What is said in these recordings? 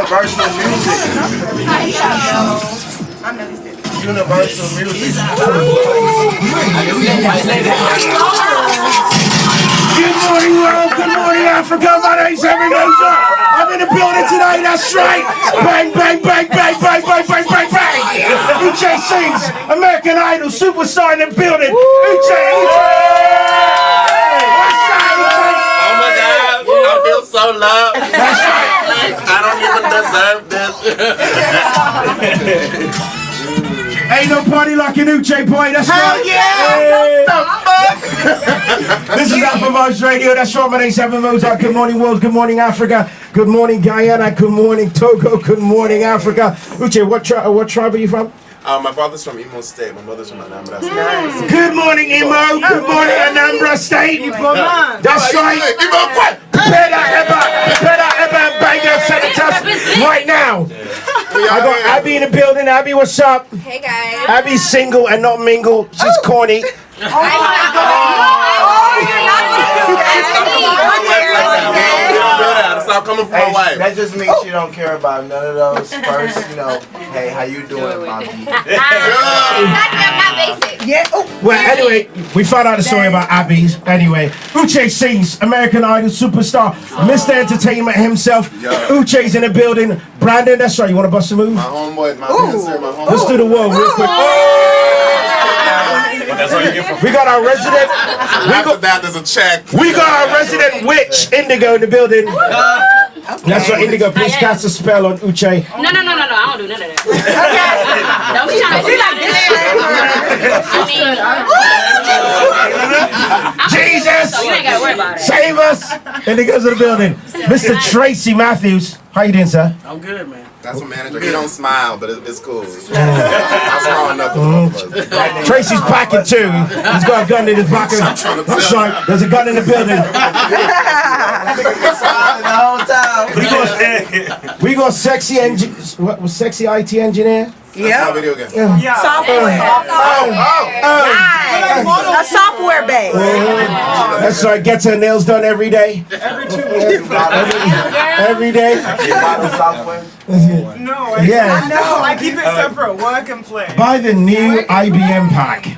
Universal music. Universal music. Good morning, world. Good morning, Africa. My name's Evan Mozart. I'm in the building today. That's right. Bang, bang, bang, bang, bang, bang, bang, bang, bang. Uche sings. American Idol superstar in the building. Uche. Oh my God. I feel so loved. That's right. I don't even deserve this. Ain't no party like an Uche boy, that's right. Yeah! What the fuck? This is Alpha Vibes Radio, that's right, my name's Evan Mozart. Good morning world, good morning Africa, good morning Guyana, good morning Togo, good morning Africa. Uche, what tribe are you from? My father's from Imo State, my mother's from Anambra State. Good morning Imo, good morning Anambra State. That's right. Prepare that Eba and Banger senators right now. I got Abby in the building. Abby, what's up? Hey guys. Abby's single and not mingle. She's corny. Oh my God. You're not Stop coming for my wife. That just means you don't care about none of those first, hey, how you doing, mommy? Yeah. Well, anyway, we found out the story about Abby's. Anyway, Uche sings, American Idol superstar, Mr. Entertainment himself. Uche's in the building. Brandon, that's right. You want to bust a move? My homeboy, my homeboy. Let's do the whoa real quick. We got our resident. After that, there's a check. We got our resident witch, Indigo, in the building. That's right, Indigo. Please cast a spell on Uche. No, I don't do none of that. Don't be trying to do like this. Jesus! So you ain't gotta worry about it. Save us! Indigo's in the building. Mr. Tracy Matthews. How you doing, sir? I'm good, man. That's my manager. He don't smile, but it's cool. I'm small enough for both of us. Tracy's packing too. He's got a gun in his pocket. That's right. There's a gun in the building. We got sexy sexy IT engineer. Yeah. Video game. Software. A software base. That's right. Gets her nails done every day. Every 2 weeks. Every day. No, Yeah. I keep it separate. Work and play. Buy the new IBM pack.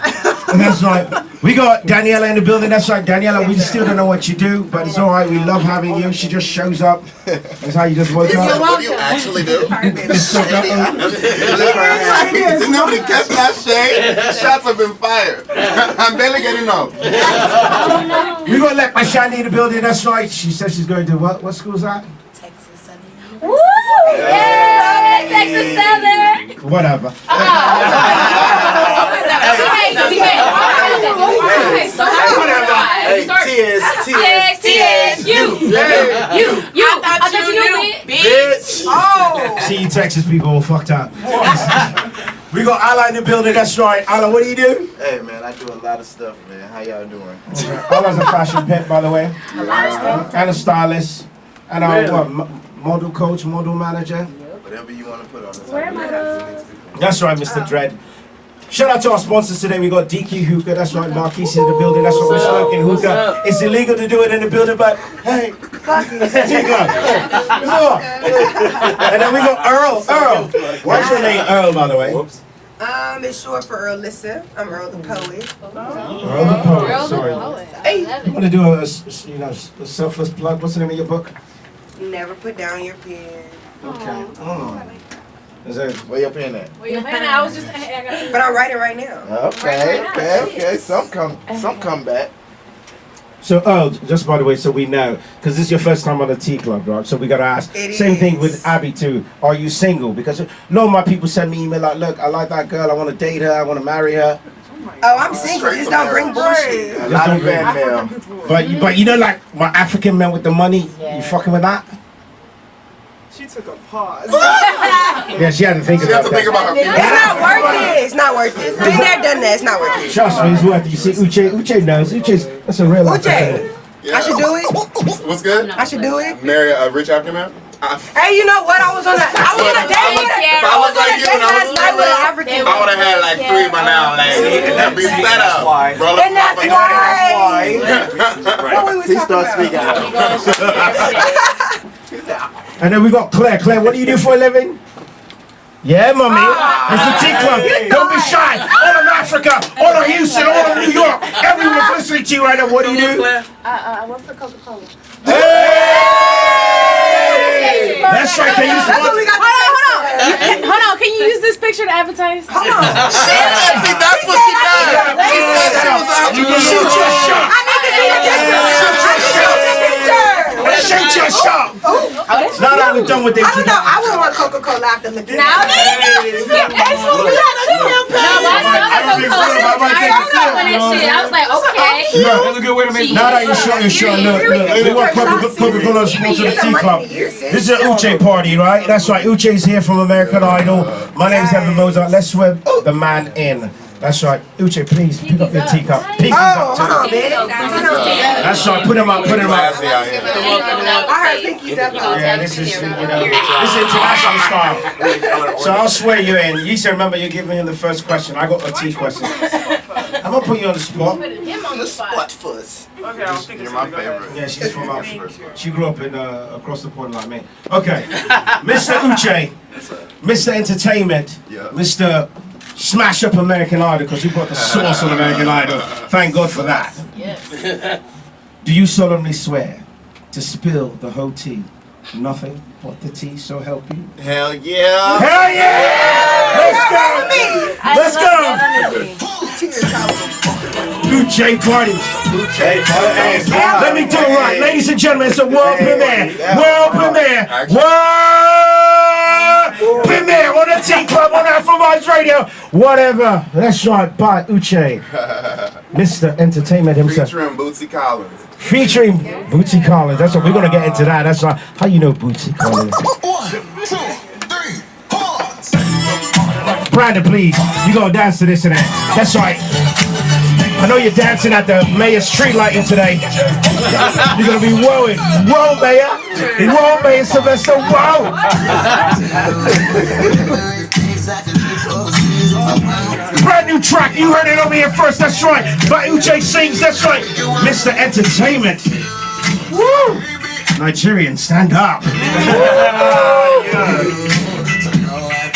That's right. We got Daniela in the building. That's right, Daniela. We still don't know what you do, but it's all right. We love having you. She just shows up. That's how you just woke up. What do you actually do? Did nobody catch that shade? Shots have been fired. I'm barely getting up. We gonna let my Shani in the building. That's right. She says she's going to what? What school's that? Texas Southern. Woo! Yeah! Texas Southern. Whatever. You. I thought you knew it, bitch. See, you Texas people all fucked up. We got Ala in the building. That's right. Ala, what do you do? Hey, man, I do a lot of stuff, man. How y'all doing? Ala's a fashion pimp, by the way. And a stylist. And a model coach, model manager. Whatever you want to put on this. That's right, Mr. Dread. Shout out to our sponsors today. We got DQ Hookah. That's right, Marquise in the building. That's what we're smoking hookah. It's illegal to do it in the building, but hey, take one. And then we got Earl. What's your name, Earl, by the way? It's short for Earl Lissa. I'm Earl the poet. Earl the poet. Sorry. Hey, you want to do a selfless plug? What's the name of your book? Never put down your pen. Okay. Where your pen at? I was just. But I'm writing right now. Okay. Some come back. So, just by the way, so we know, because this is your first time on the Tea Club, right? So we got to ask. Same thing with Abby too. Are you single? Because a lot of my people send me email like, look, I like that girl. I want to date her. I want to marry her. Oh, I'm single. Just don't bring bullshit. A lot of fan mail. But you know, like my African men with the money, you fucking with that? She took a pause. Yeah, she had to think about that. It's not worth it. Been there, done that. It's not worth it. Trust me, it's worth it. You see, Uche knows. That's a real life. Uche, I should do it. What's good? I should do it. Marry a rich African man? Hey, you know what? I was on a date last night with an African. I would have had like 3 by now. Like, that'd be set up. And that's why. He starts speaking. And then we got Claire. Claire, what do you do for a living? Yeah, mommy. It's the Tea Club. Don't be shy. All of Africa, all of Houston, all of New York. Everyone's listening to you right now. What do you do? I work for Coca-Cola. Hey! That's right. Can you That's what we got to Hold on, can you use this picture to advertise? Hold on. See, that's what she done. She said she was out to shoot your shot? I need to see the picture. I need to see the picture. Shoot your shot. Now that we're done with this. I don't know. I wouldn't want Coca-Cola after the drink. Now they I was like, okay. That's a good way to make it. Now that you're showing your shot, look. We want Coca-Cola to sponsor the Tea Club. This is an Uche party, right? That's right. Uche's here from American Idol. My name's Mozart. Let's swim the man in. That's right. Uche, please pick up your teacup. Pinkies up too. Hold on, baby. That's right. Put him up. Put him up. I heard pinkies up. Yeah, this is international style. So I'll swear you in. You said, remember, you're giving him the first question. I got a T question. I'm gonna put you on the spot. Him on the spot. First. Okay, I was thinking You're my something. Go ahead. favorite. Yeah, she's from she grew up in across the pond like me. Okay, Mr. Uche, Mr. Entertainment, Yeah. Mr. Smash Up American Idol, because you brought the sauce on American Idol. Thank God for that. Yes. Do you solemnly swear to spill the whole tea, nothing but the tea, so help you? Hell yeah. Hell yeah! Let's go! Uche party. Let me do it right. Ladies and gentlemen, it's a world premiere. World premiere. World premiere on the Tea Club on Afro Radio. Whatever. That's right. By Uche. Mr. Entertainment himself. Featuring Bootsy Collins. Featuring Bootsy Collins. That's what we're going to get into that. That's right. How you know Bootsy Collins? 1, 2, 3, pause. Brandon, please. You gonna dance to this and that. That's right. I know you're dancing at the mayor's street lighting today. You're gonna be whirling. Whoa, mayor. Whoa, mayor Sylvester. Whoa. Brand new track. You heard it over here first. That's right. By Uche Sings. That's right. Mr. Entertainment. Woo. Nigerians, stand up.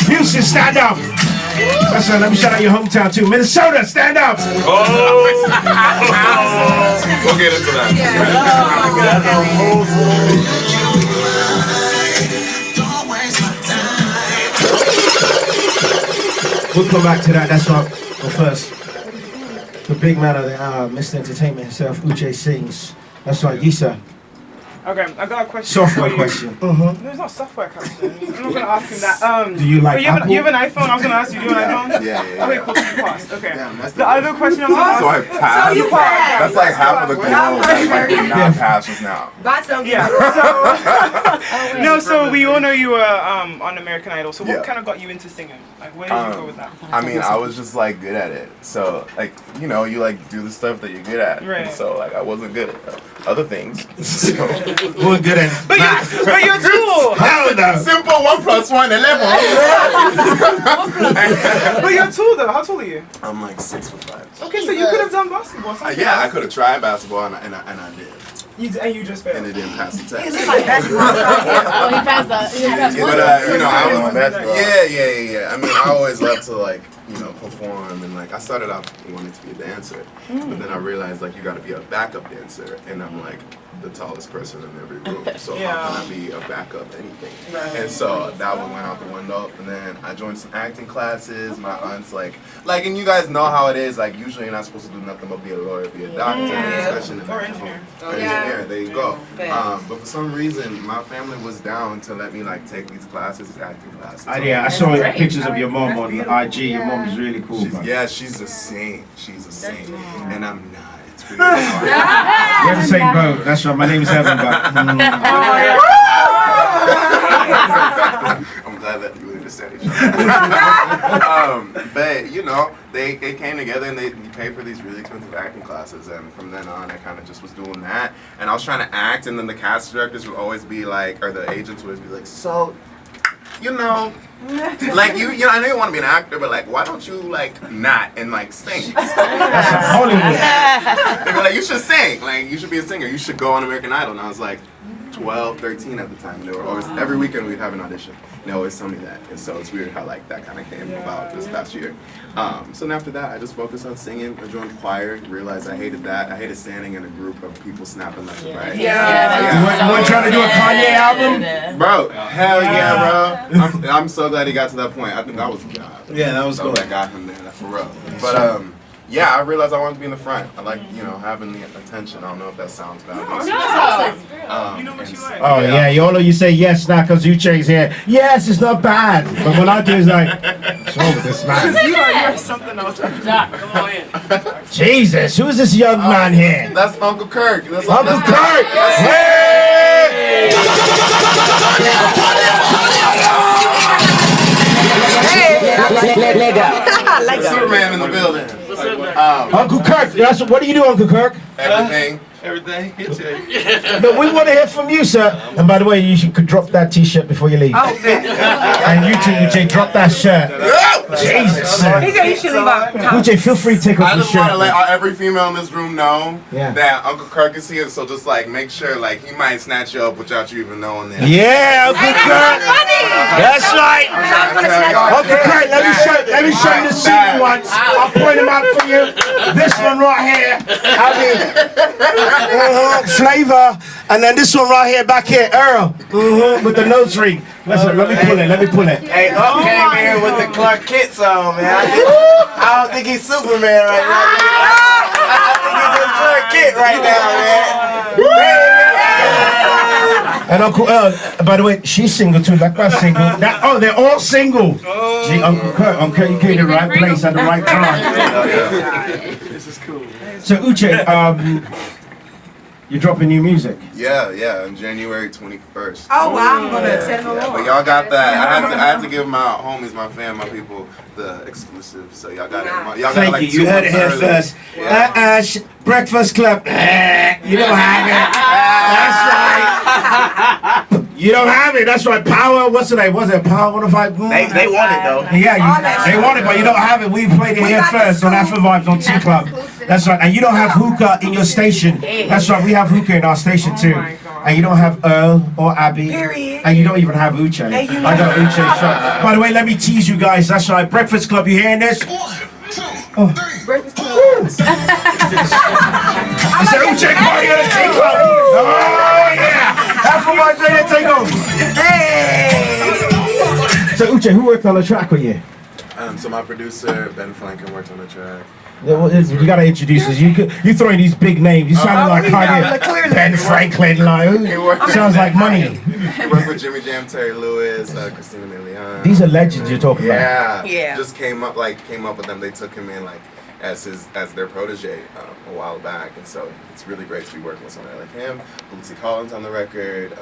Houston, stand up. That's right, let me shout out your hometown too. Minnesota, stand up. We'll get into that. We'll come back to that, that's right. But first, the big man of the hour, Mr. Entertainment himself, Uche Sings. That's right, Yisa. Okay, I got a question. Software for you. question. There's no software question. I'm not gonna ask him that. Do you like you have, Apple? you have an iPhone? I was gonna ask you. Do you have an iPhone? Yeah. Okay, cool. You paused. Okay. Damn, that's The other question I was gonna ask. So I passed. you passed. That's like half of the globe. That's like not passes now. Bots don't Yeah. get So, no. So we all know you were on American Idol. So what Yeah. kind of got you into singing? Like, where did you go with that? I mean, I was just like good at it. So like, you know, you like do the stuff that you're good at. Right. And so like, I wasn't good at other things. So We're good at But you're a tool. Hell no. simple 1 + 1 11. But you're a tool though. How tall are you? I'm like 6'5". Okay, so you could have done basketball. Something Yeah, I else. could have tried basketball and I did, And you just and failed. it didn't pass the test. Oh, he passed the. He passed But you know, I was yeah. I mean, I always loved to like, you know, perform and like I started out wanting to be a dancer, but then I realized like you got to be a backup dancer, and I'm like the tallest person in every room, so how can I be a backup anything? And so that one went out the window, and then I joined some acting classes. My aunt's like, and you guys know how it is. Like usually you're not supposed to do nothing but be a lawyer, be a doctor, especially in Or the engineer. engineer. There you go. But for some reason, my family was down to let me like take these classes, these acting classes. Yeah, I saw pictures of your mom on IG. Your mom is really cool, man. She's a saint. She's a saint, and I'm not. It's really hard. We're in the same boat. That's right. My name is Evan, but I'm glad that you understand each other. But you know, they came together and they paid for these really expensive acting classes, and from then on, I kind of just was doing that. And I was trying to act, and then the cast directors would always be like, or the agents would always be like, so. You know, like you know, I know you want to be an actor, but like, why don't you like not and like sing? Hollywood. They were like, you should sing, like you should be a singer, you should go on American Idol. And I was like, 12, 13 at the time. And they were always, every weekend we'd have an audition. And they always tell me that. And so it's weird how like that kind of came about this past year. So then after that, I just focused on singing. I joined choir, realized I hated that. I hated standing in a group of people snapping left and right. You weren't trying to do a Kanye album? Bro, hell yeah, bro. I'm so glad he got to that point. I think that was God. Yeah, that was So cool. that got him there, for real. But yeah, I realized I wanted to be in the front. I like, having the attention. I don't know if that sounds bad. You know what you like. Oh yeah, all of you say yes now because Uche's here. Yes, it's not bad. But what I do is like, what's wrong with this man? You're something else. Come on in. Jesus, who's this young man here? That's Uncle Kirk. That's Uncle that's Kirk! Like Superman in the building. Uncle Kirk, what do you do, Uncle Kirk? Everything. Everything. Hit you. No, we want to hear from you, sir. And by the way, you could drop that T-shirt before you leave. Oh, man. And you too, Uche, drop that shirt. Jesus, sir. He said you should leave out. Uche, feel free to take off I your just want to shirt. let every female in this room know Yeah. that Uncle Kirk is here. So just like make sure like he might snatch you up without you even knowing that. Yeah, Uncle Kirk. That's right. Uncle Kirk, let me show you the scene once. I'll point him out for you. This one right here. Flavor. And then this one right here, back here, Earl. With the nose ring. Listen, let me pull it. Hey, Up came here with the Clark Kent on, man. I don't think he's Superman right now. I think he's just Clark Kent right now, man. And Uncle Earl, by the way, she's single too, like my single. They're all single. Gee, Uncle Kirk, you came to the right place at the right time. This is cool. So Uche, you're dropping new music. Yeah, on January 21st. Oh, wow. I'm going to send him Yeah, but along. y'all got that. I had to give my homies, my fam, my people the exclusive. So y'all got it. Y'all got Thank like you. 2 You heard it months here early. first. Yeah. Breakfast Club. You don't have it. That's right. You don't have it. That's right. Power. What's the name? Was it Power 105? They want it, though. Yeah, they want it, but you don't have it. We played it here first on Afro Vibes on T Club. That's right. And you don't have hookah in your station. That's right. We have hookah in our station too. And you don't have Earl or Abby. Period. And you don't even have Uche. I got Uche. Shot. By the way, let me tease you guys. That's right. Breakfast Club. You hearing this? 1, 2, 3. Breakfast Club. I said Uche party at the T Club. Oh yeah. Afro Vibes ready to take over. Hey. So Uche, who worked on the track with you? So my producer Ben Franklin worked on the track. You gotta introduce us. You throwing these big names. You sound like Kanye. Ben Franklin, like sounds like money. He worked with Jimmy Jam, Terry Lewis, Christina Milian. These are legends you're talking about. Yeah. Just came up with them. They took him in like as their protege a while back, and so it's really great to be working with somebody like him. Bootsy Collins on the record.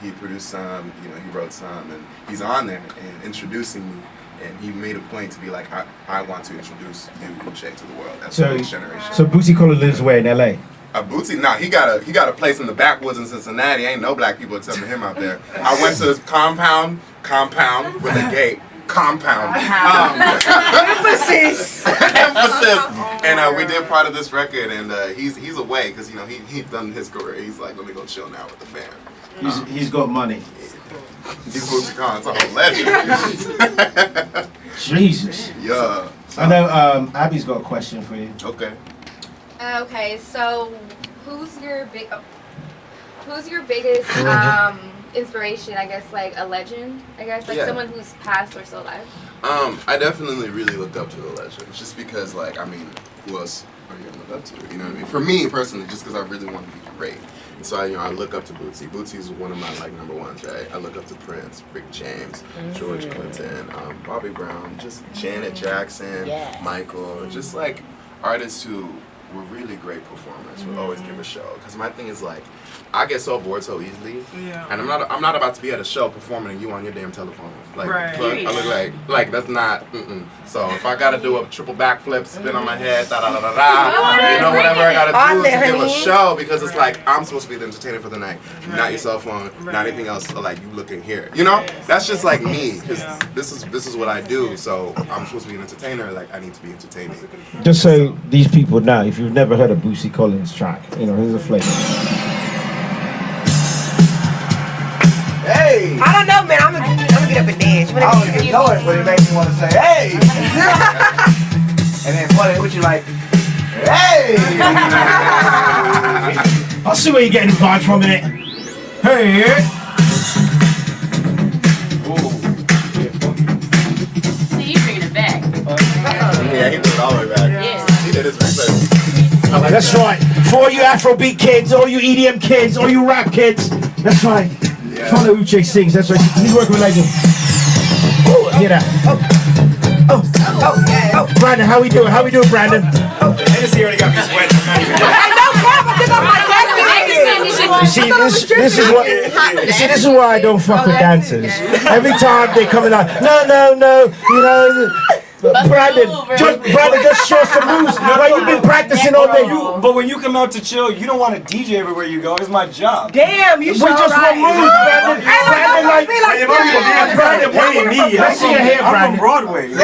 He produced some. He wrote some, and he's on there and introducing me. And he made a point to be like, I want to introduce you, Uche, to the world. That's the next generation. So Bootsy Collins lives where in LA? Bootsy, he got a place in the backwoods in Cincinnati. Ain't no black people except for him out there. I went to his compound with a gate. Compound. Emphasis. And we did part of this record, and he's away because he's done his career. He's like, let me go chill now with the fam. He's got money. He's Bootsy Collins, a legend. Jesus. Yeah. I know Abby's got a question for you. Okay. Okay, so who's your biggest inspiration? I guess like a legend. I guess like someone who's passed or still alive. I definitely really look up to the legends, just because who else are you gonna look up to? You know what I mean? For me personally, just because I really want to be great. So I look up to Bootsy. Bootsy's one of my number ones, right? I look up to Prince, Rick James, George Clinton, Bobby Brown, just Janet Jackson, Michael, just like artists who were really great performers, would always give a show. Because my thing is I get so bored so easily, and I'm not about to be at a show performing and you on your damn telephone. Look, I look like that's not. So if I gotta do a triple backflip, spin on my head, whatever I gotta do to give a show, because it's like I'm supposed to be the entertainer for the night, not your cell phone, not anything else. Like you looking here, that's just like me, because this is what I do. So I'm supposed to be an entertainer. Like I need to be entertaining. Just so these people know, if you've never heard a Bootsy Collins track, here's a flavor. Hey. I don't know, man. I'm gonna get up and dance. I don't even know it, but it makes me want to say, hey. And then funny, what you like, hey. I'll see where you're getting the vibe from in it. Hey. See, you bringing it back. Yeah, he did it all the way back. Yeah. He did his research. That's right. For all you Afrobeat kids, all you EDM kids, all you rap kids. That's right. Yeah. Follow Uche sings. That's right. He's working with legends. Oh, hear that? Oh, Brandon, how we doing? How we doing, Brandon? Hennessy already got me sweating. I'm not even. You see, this is why I don't fuck with dancers. Every time they come in like, no, you know. Brandon, just show some moves. Why you been practicing all day? But when you come out to chill, you don't want to DJ everywhere you go. It's my job. Damn, you We just want moves, Brandon. Brandon, like, Brandon, paying me. Let's see your hair, I'm Brandon. from Broadway. He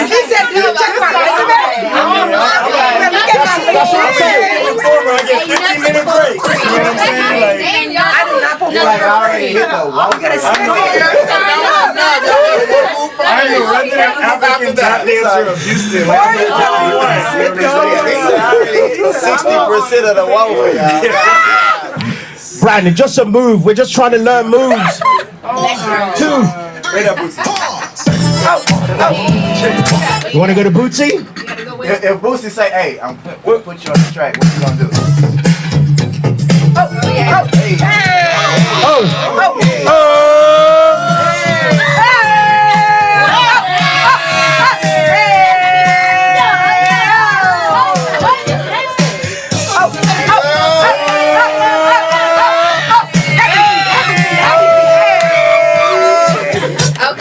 said, "You check my resume." That's what I'm saying. I get 15-minute break. You know what I'm saying? Like, I do not put Like I already hit the wall. I am a resident African tap dancer of Houston. Why are you telling me They said 60% of the wall for y'all. Brandon, just a move. We're just trying to learn moves. Two. Wait up, Bootsy. You want to go to Bootsy? If Boosie say, hey, I'm put you on the track, what you gonna do?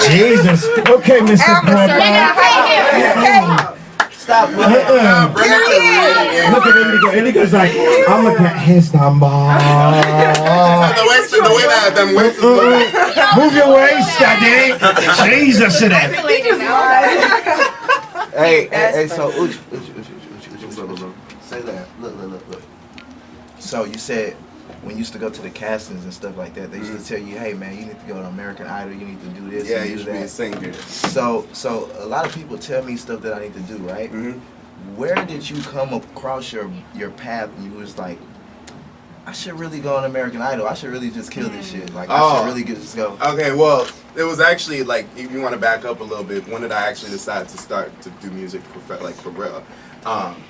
Jesus. Okay, Mr. Broadway. Stop looking. Look at Indigo. Indigo's like, I'm looking at his number. The way that them waist is looking. Move your waist, daddy. Jesus, it is. Hey, so Uche, say that. Look. So you said when you used to go to the castings and stuff like that, they used to tell you, hey man, you need to go to American Idol, you need to do this, Yeah, and you do should be a that. singer. So a lot of people tell me stuff that I need to do, right? Mm-hmm. Where did you come across your path and you was like, I should really go on American Idol. I should really just kill this shit. Like, I should really just go. Okay, well, it was actually, like, if you want to back up a little bit, when did I actually decide to start to do music for real?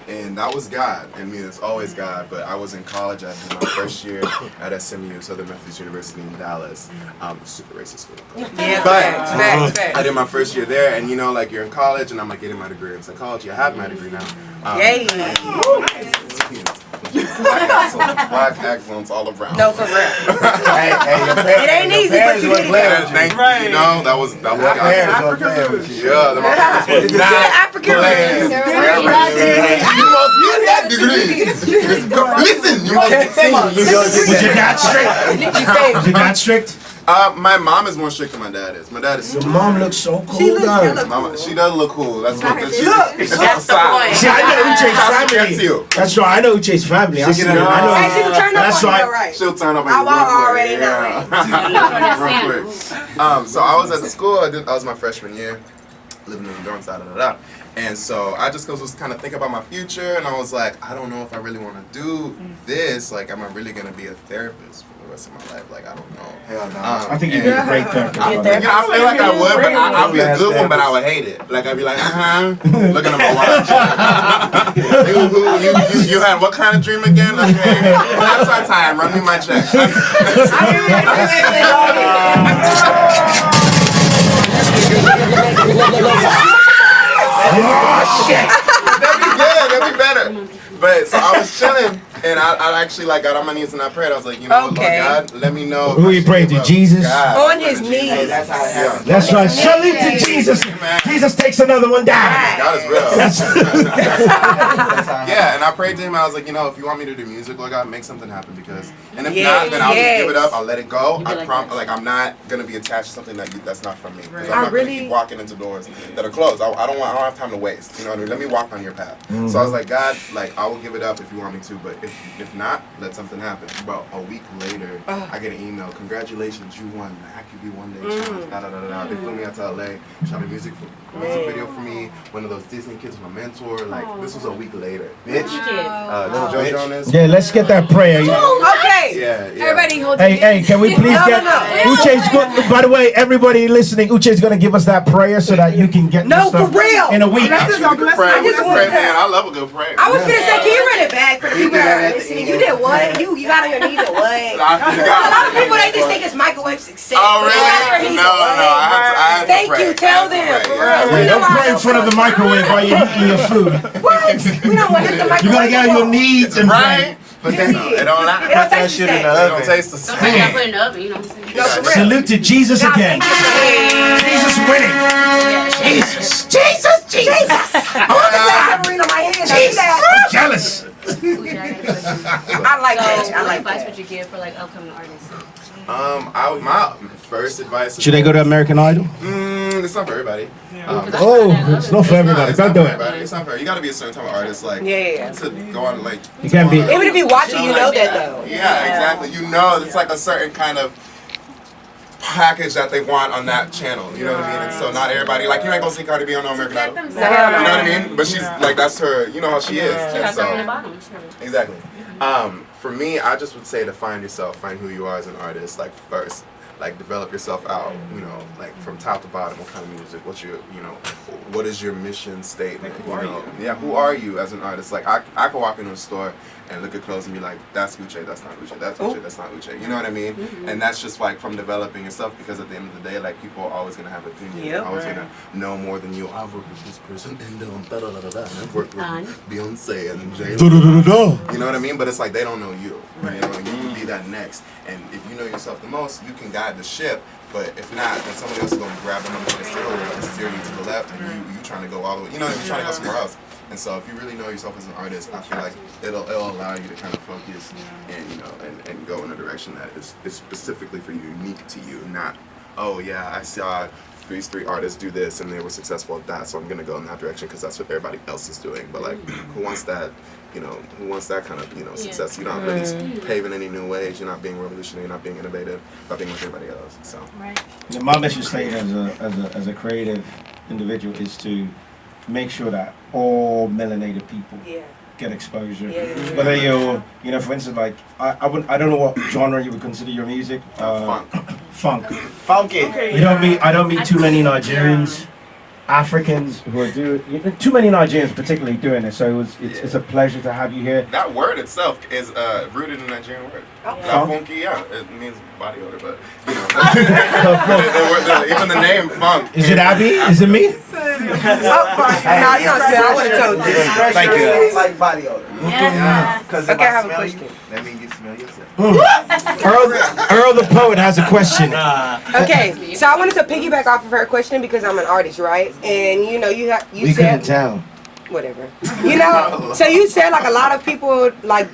And that was God. I mean, it's always God, but I was in college. I did my first year at SMU, Southern Methodist University in Dallas. Super racist school. Yeah, But facts. I did my first year there, and you know, like, you're in college, and I'm like getting my degree in psychology. I have my degree now. Yay. Black excellence all around. No, for real. Hey, It ain't easy, but you did it. Thank you. You know, that was Your God. parents were playing with you. Yeah, the motherfuckers was not African playing. roots. You must get that degree. Listen, you must sing. Was your dad strict? Was your dad strict? My mom is more strict than my dad is. My dad is super. Mom looks so cool. Mama, she does look cool. That's what That's she's the point. See, I know Uche's family. That's right. I know Uche's family. I see. I know. Hey, she will turn up That's on you, right. all right. She'll turn up on I you real quick. already know. Real quick. So I was at the school. I was my freshman year, living in the dorm side. And so I just was kind of thinking about my future, and I was like, I don't know if I really want to do this. Like, am I really gonna be a therapist for the rest of my life? Like, I don't know. Hell no. I think you'd be a great therapist. I feel like I would, but I'd be a good one, but I would hate it. Like, I'd be like, looking at my watch. you had what kind of dream again? Okay, that's our time. Run me my check. Oh shit! That'd be good. That'd be better. But so I was chilling, and I actually like got on my knees and I prayed. I was like, you know, Okay. Lord God, let me know. Who you praying to? Jesus? God. On his knees. Hey, that's how it happens. That's right. Salute to Jesus. Jesus takes another one down. God is real. That's how it happens. Yeah, and I prayed to him. I was like, you know, if you want me to do music, Lord God, make something happen. Because, and if not, then I'll just give it up. I'll let it go. I promise. Like, I'm not gonna be attached to something that's not for me. Because I'm not gonna keep walking into doors that are closed. I don't have time to waste. You know what I mean? Let me walk on your path. So I was like, God, like, I will give it up if you want me to, but if if not, let something happen. About a week later, I get an email. Congratulations, you won the AccuView One Day Challenge. Da da da da. They flew me out to LA, shot a music video for me. One of those Disney kids, my mentor. Like this was a week later. Bitch. Little Joe Jonas. Yeah, let's get that prayer. Okay. Yeah. Everybody hold Hey, can we please get Uche's good? By the way, everybody listening, Uche's gonna give us that prayer so that you can get No, this stuff for real. in a week. I love a good prayer. I was gonna say, can you run it back for the people that are listening? You did what? You got on your knees or what? A lot of people, they just think it's microwave success. Oh, really? No, I had to Thank pray. you. Tell them. For real. Hey, don't pray in front of the microwave while you're eating your food. What? We don't want to hit the microwave. You gotta get on your knees and pray. Right? But then it don't lie. It don't taste the same. It don't taste the Don't think I same. put it in the oven, you know what I'm saying? No, for real. Salute to Jesus again. Jesus winning. Jesus. I want to take submarine on my hand. Jesus. I'm jealous. I like that. I What like advice that. would you give for like upcoming artists? My first advice. Should they go to American Idol? It's not for everybody. Oh, it's not for everybody. Don't do it. It's not for. You got to be a certain type of artist, like Yeah. to go on like. You can't be. Even if you watch it, you know that though. Yeah, exactly. You know, it's like a certain kind of package that they want on that channel. You know what I mean? And so not everybody, like you ain't gonna see Cardi B on no American Idol. You know what I mean? But she's like, that's her. You know how she is. She And has her on the so bottom, sure. exactly. For me, I just would say to find yourself, find who you are as an artist. Like first, like develop yourself out. You know, like from top to bottom. What kind of music? What's your, you know, what is your mission statement? You know, yeah. Who are you as an artist? Like I could walk into a store and look at clothes and be like, that's Uche, that's not Uche, that's Uche, that's not Uche. You know what I mean? And that's just like from developing yourself, because at the end of the day, like people are always gonna have opinions. Yep. Always gonna know more than you. I've worked with this person and da da da da da. And I've worked with Beyonce and Jay. You know what I mean? But it's like they don't know you. You know, and you can be that next. And if you know yourself the most, you can guide the ship. But if not, then somebody else is gonna grab another steer and steer you to the left, and you trying to go all the way. You know, you're trying to go somewhere else. And so if you really know yourself as an artist, I feel like it'll allow you to kind of focus and, you know, and go in a direction that is specifically for you, unique to you. Not, oh yeah, I saw these three artists do this and they were successful at that, so I'm gonna go in that direction because that's what everybody else is doing. But like, who wants that? You know, who wants that kind of, you know, success? You're not really paving any new ways. You're not being revolutionary. You're not being innovative. Not being like everybody else. So. Yeah, my mission statement as a creative individual is to make sure that all melanated people get exposure. Whether you're, you know, for instance, like I don't know what genre you would consider your music. Funk. Funky. I don't meet too many Nigerians, Africans who are doing, too many Nigerians particularly doing it. So it's a pleasure to have you here. That word itself is rooted in a Nigerian word. La funky, yeah, it means body odor, but you know, even the name funk. Is it Abby? Is it me? No, you don't smell. I would have told you. Thank you. Like body odor. Because if Okay, I have a smell question. you, that means you smell yourself. Earl the poet has a question. Okay, so I wanted to piggyback off of her question because I'm an artist, right? And you know, you We couldn't said tell. whatever. You know, so you said like a lot of people like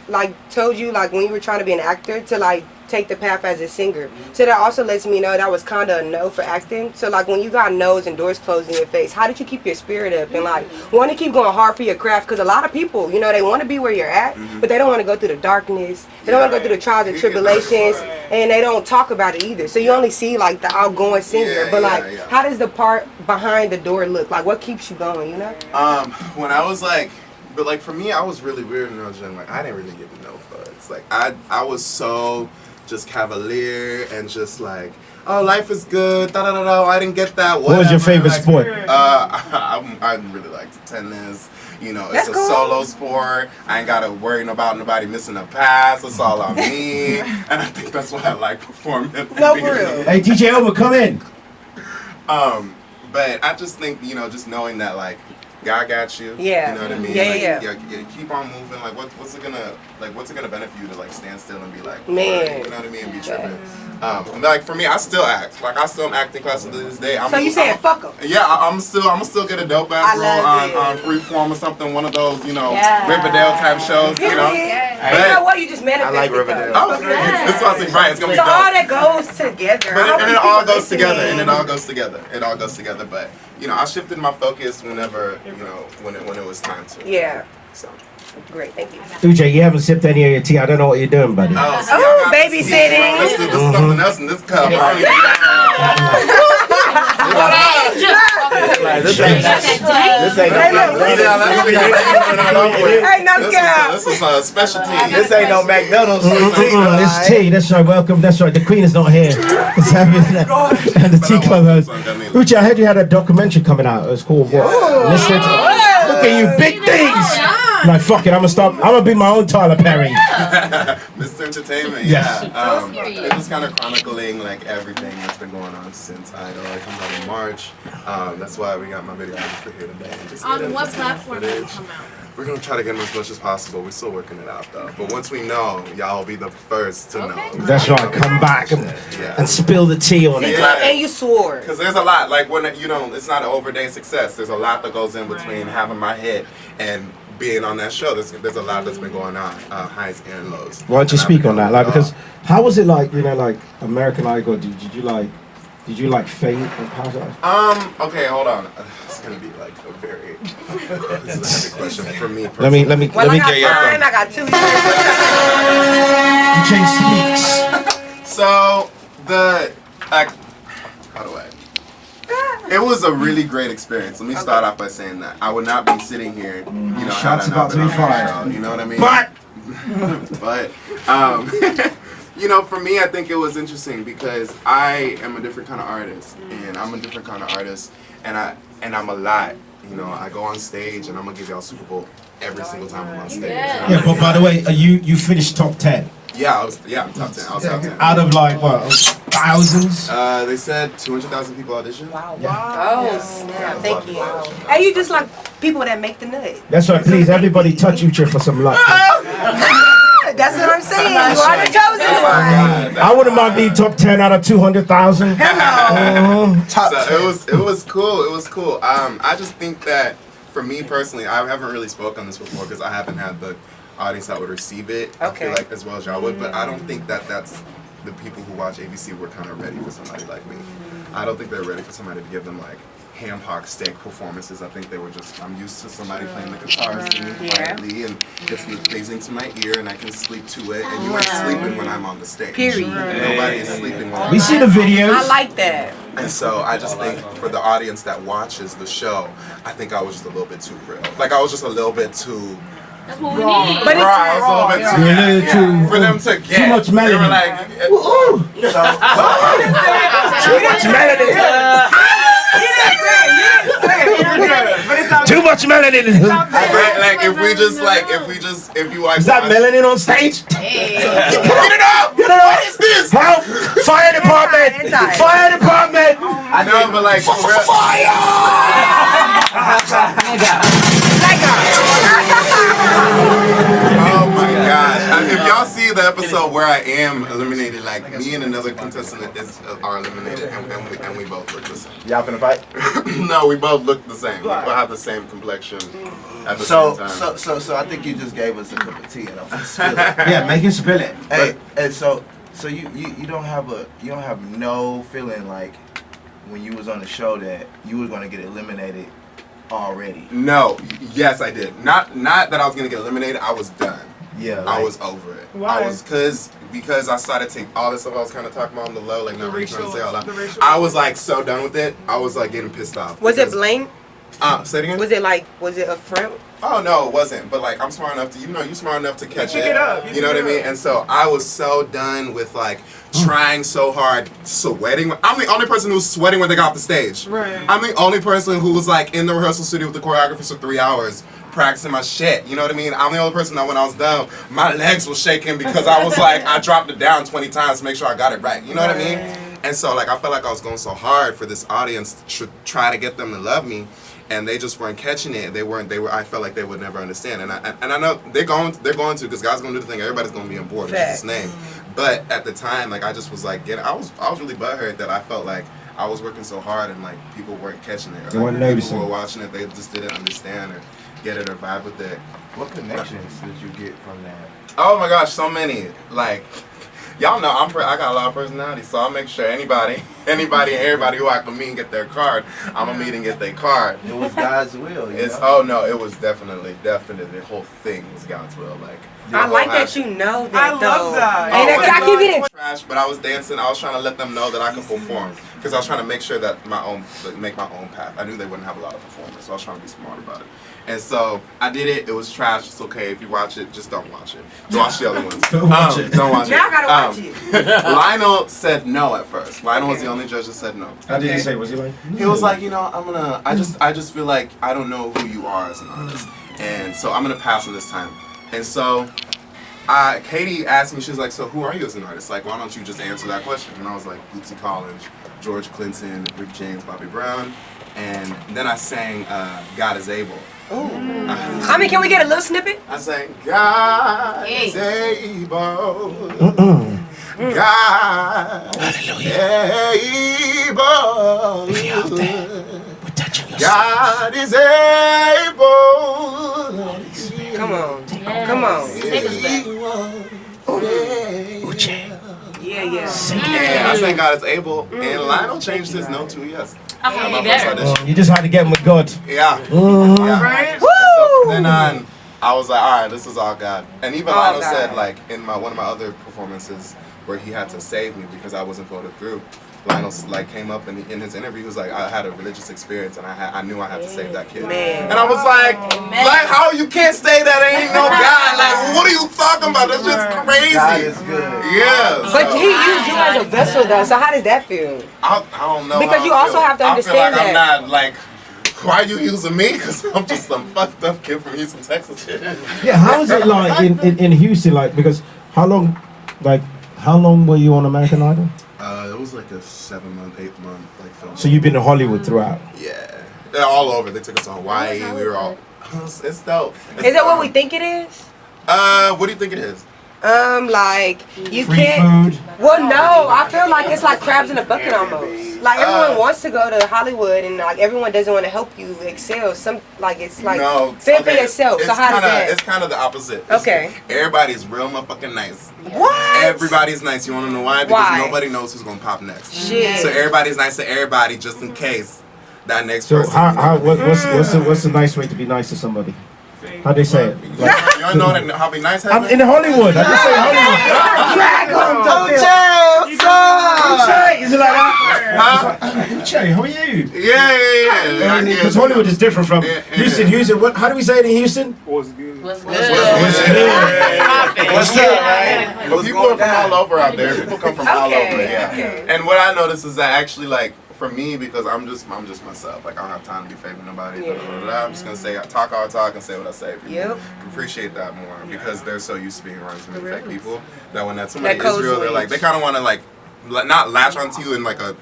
told you like when you were trying to be an actor to like take the path as a singer. So that also lets me know that was kind of a no for acting. So like when you got no's and doors closed in your face, how did you keep your spirit up and like want to keep going hard for your craft? Because a lot of people, you know, they want to be where you're at, but they don't want to go through the darkness. They don't want to go through the trials and tribulations, and they don't talk about it either. So you only see like the outgoing singer, but like how does the part behind the door look? Like what keeps you going, you know? When I was like, but like for me, I was really weird when I was young. Like I didn't really get to know fuds. Like I was so just cavalier and just like, oh, life is good. Da da da da. I didn't get that. What was your favorite like, sport? I really liked tennis. You know, it's a solo sport. I ain't gotta worry about nobody missing a pass. It's all on me, and I think that's why I like performing. No, for real. Hey, DJ Elmer, come in. But I just think, you know, just knowing that like God got you. Yeah. You know what I mean? Yeah, like, keep on moving. Like, what's it gonna benefit you to like stand still and be like, man, you know what I mean? And be tripping. Like for me, I still act. Like I still am acting classes to this day. So you saying fuck them? Yeah, I'm still get a dope ass role on Freeform or something. One of those, you know, Riverdale type shows. You know. You know what? You just manifested. I like Riverdale. It's about to be right. It's gonna be so dope. all that goes together. But it all goes together, and it all goes together. It all goes together. But you know, I shifted my focus whenever, you know, when it was time to. Yeah. So. Great, thank you. Uche, you haven't sipped any of your tea. I don't know what you're doing, buddy. Oh, babysitting. Let's do something else in this cup. This ain't This is a specialty. This ain't no McDonald's. It's tea. That's right. Welcome. That's right. The Queen is not here. It's having and the tea club host. Uche, I heard you had a documentary coming out. It was called what? Listen to. Look at you, big things. Like fuck it, I'm gonna be my own Tyler Perry. Mr. Entertainment, Yes. It was kind of chronicling like everything that's been going on since Idol. It comes out in March. That's why we got my videographer here today. On what platform did it come out? We're gonna try to get them as much as possible. We're still working it out though. But once we know, y'all will be the first to know. That's right. Come back and spill the tea on it. And you swore. Because there's a lot. Like when it's not an overday success. There's a lot that goes in between having my hit and being on that show. There's a lot that's been going on, highs and lows. Why don't you speak on that? Like, because how was it like? Like American Idol. Did you like Fate? How's that? Okay, hold on. It's gonna be like a very this is a question for me. Personally. Let me Well, get I your got time. I got 2 Uche minutes. speaks. So how do I? It was a really great experience. Let me start off by saying that I would not be sitting here, Shots about to be fired. You know what I mean? But for me, I think it was interesting because I am a different kind of artist, and I'm a different kind of artist, and I'm a lot. I go on stage, and I'm gonna give y'all Super Bowl every single time I'm on stage. Yeah, but by the way, you finished top 10. Yeah, I'm top 10. I was top 10. Out of like what, thousands? They said 200,000 people auditioned. Wow. Oh, snap. Thank you. Hey, you just like people that make the nut. That's right. Please, everybody, touch Uche for some luck. That's what I'm saying. You are the chosen one. I wouldn't mind being top 10 out of 200,000. So it was cool. It was cool. I just think that for me personally, I haven't really spoken on this before because I haven't had the audience that would receive it. I feel like as well as y'all would, but I don't think that's the people who watch ABC were kind of ready for somebody like me. I don't think they're ready for somebody to give them like ham hock steak performances. I think they were just, I'm used to somebody playing the guitar, singing quietly, and it's pleasing to my ear, and I can sleep to it. And you ain't sleeping when I'm on the stage. Period. Nobody is sleeping when I'm We see the videos. I like that. And so I just think for the audience that watches the show, I think I was just a little bit too real. Like I was just a little bit too. That's what we need. But I was a little bit too. For them to get. Too much melody. They were like, Too much melody. Too much melanin. Like if you watch. Is that melanin on stage? Get it up! What is this? Help! Fire department! Fire department! I know, but like oh my gosh! If y'all see the episode where I am eliminated, like me and another contestant are eliminated, and we both look the same. Y'all finna fight? No, we both look the same. We both have the same complexion at the same time. So I think you just gave us a cup of tea, and I'm gonna spill it. Yeah, make it spill it. Hey, and so you don't have no feeling like when you was on the show that you were gonna get eliminated already. No, yes I did. Not that I was gonna get eliminated. I was done. Yeah, I was over it. Why? I was because I started to all this stuff I was kind of talking about on the low, like not really trying to say all that. I was like so done with it. I was like getting pissed off. Was it blamed? Say it again. Was it a front? Oh no, it wasn't. But like I'm smart enough to, you smart enough to catch pick it up. You know what I mean? And so I was so done with like trying so hard, sweating. I'm the only person who's sweating when they got off the stage. Right. I'm the only person who was like in the rehearsal studio with the choreographers for 3 hours practicing my shit. You know what I mean? I'm the only person that when I was done, my legs were shaking because I was like, I dropped it down 20 times to make sure I got it right. You know what I mean? And so like I felt like I was going so hard for this audience to try to get them to love me. And they just weren't catching it. I felt like they would never understand. And I know they're going to, because God's going to do the thing. Everybody's going to be on board in Jesus' name. But at the time, like I just was like, I was really butthurt that I felt like I was working so hard and like people weren't catching it. Or, They weren't like, noticing. people were watching it, they just didn't understand or get it or vibe with it. What connections did you get from that? Oh my gosh, so many. Like, y'all know I got a lot of personality, so I'll make sure anybody and everybody who I can meet and get their card, I'm gonna meet and get their card. It was God's will. Oh no, it was definitely the whole thing was God's will. Like I like that you know that. I love that. And I keep getting trash, but I was dancing. I was trying to let them know that I could perform because I was trying to make sure that make my own path. I knew they wouldn't have a lot of performers, so I was trying to be smart about it. And so I did it. It was trash. It's okay if you watch it. Just don't watch it. Watch the other ones. Don't watch it. Don't watch it. Now I gotta watch it. Lionel said no at first. Lionel was the only judge that said no. How did he say? Was he like? He was like, I just feel like I don't know who you are as an artist, and so I'm gonna pass on this time. And so, Katie asked me, she was like, so who are you as an artist? Like, why don't you just answer that question? And I was like, Bootsy Collins, George Clinton, Rick James, Bobby Brown, and then I sang God is Able. I mean, can we get a little snippet? I sang God is able. God is able. God is able. Come on. Yes. Come on. Take us back. Uche. Yeah. Yeah, I sang God is able, and Lionel changed his no to yes. Okay, My better. first audition. You just had to get him with God. Yeah. Yeah. Right? So then I was like, all right, this is all God. And even All Lionel God. said, like, in one of my other performances where he had to save me because I wasn't voted through, Lionel like came up in his interview. He was like, I had a religious experience and I knew I had to save that kid. Man. And I was like how you can't say that ain't no God? Like, what are you talking about? That's just crazy. God is good. Yeah. But he used you as a vessel, though. So how does that feel? I don't know. Because how you I also feel. have to understand I feel like that. I'm not like. Why are you using me? Because I'm just some fucked up kid from Houston, Texas. Yeah, how is it like in Houston? Like, because how long were you on American Idol? It was like a 7-month, 8-month like film. So you've been to Hollywood throughout. Yeah, they're all over. They took us to Hawaii. We were all. It's dope. Is that what we think it is? What do you think it is? Like you Free can't. food. Well, no, I feel like it's like crabs in a bucket almost. Like everyone wants to go to Hollywood, and like everyone doesn't want to help you excel. Some like it's like fend for yourself. So how does that? It's kind of the opposite. Okay. Everybody's real motherfucking nice. What? Everybody's nice. You want to know why? Because Why? nobody knows who's gonna pop next. Shit. So everybody's nice to everybody just in case that next So person. what's the nice way to be nice to somebody? How they say it? Like, You don't know that how be nice. I'm in Hollywood. I just say Hollywood. Uche, is it like that? Uche, how are you? Yeah. Because Hollywood is different from Houston. Houston. How do we say it in Houston? What's good? What's good? What's up, man? But people are from all over out there. People come from all over. Yeah. Okay. And what I noticed is that actually, like, for me, because I'm just myself. Like, I don't have time to be fake with nobody. Yeah. I'm just gonna say, talk all talk and say what I say. People Yep. appreciate that more because they're so used to being around too many fake people that when that That somebody is code real, they're like, switch. they kind of want to like not latch onto you in like a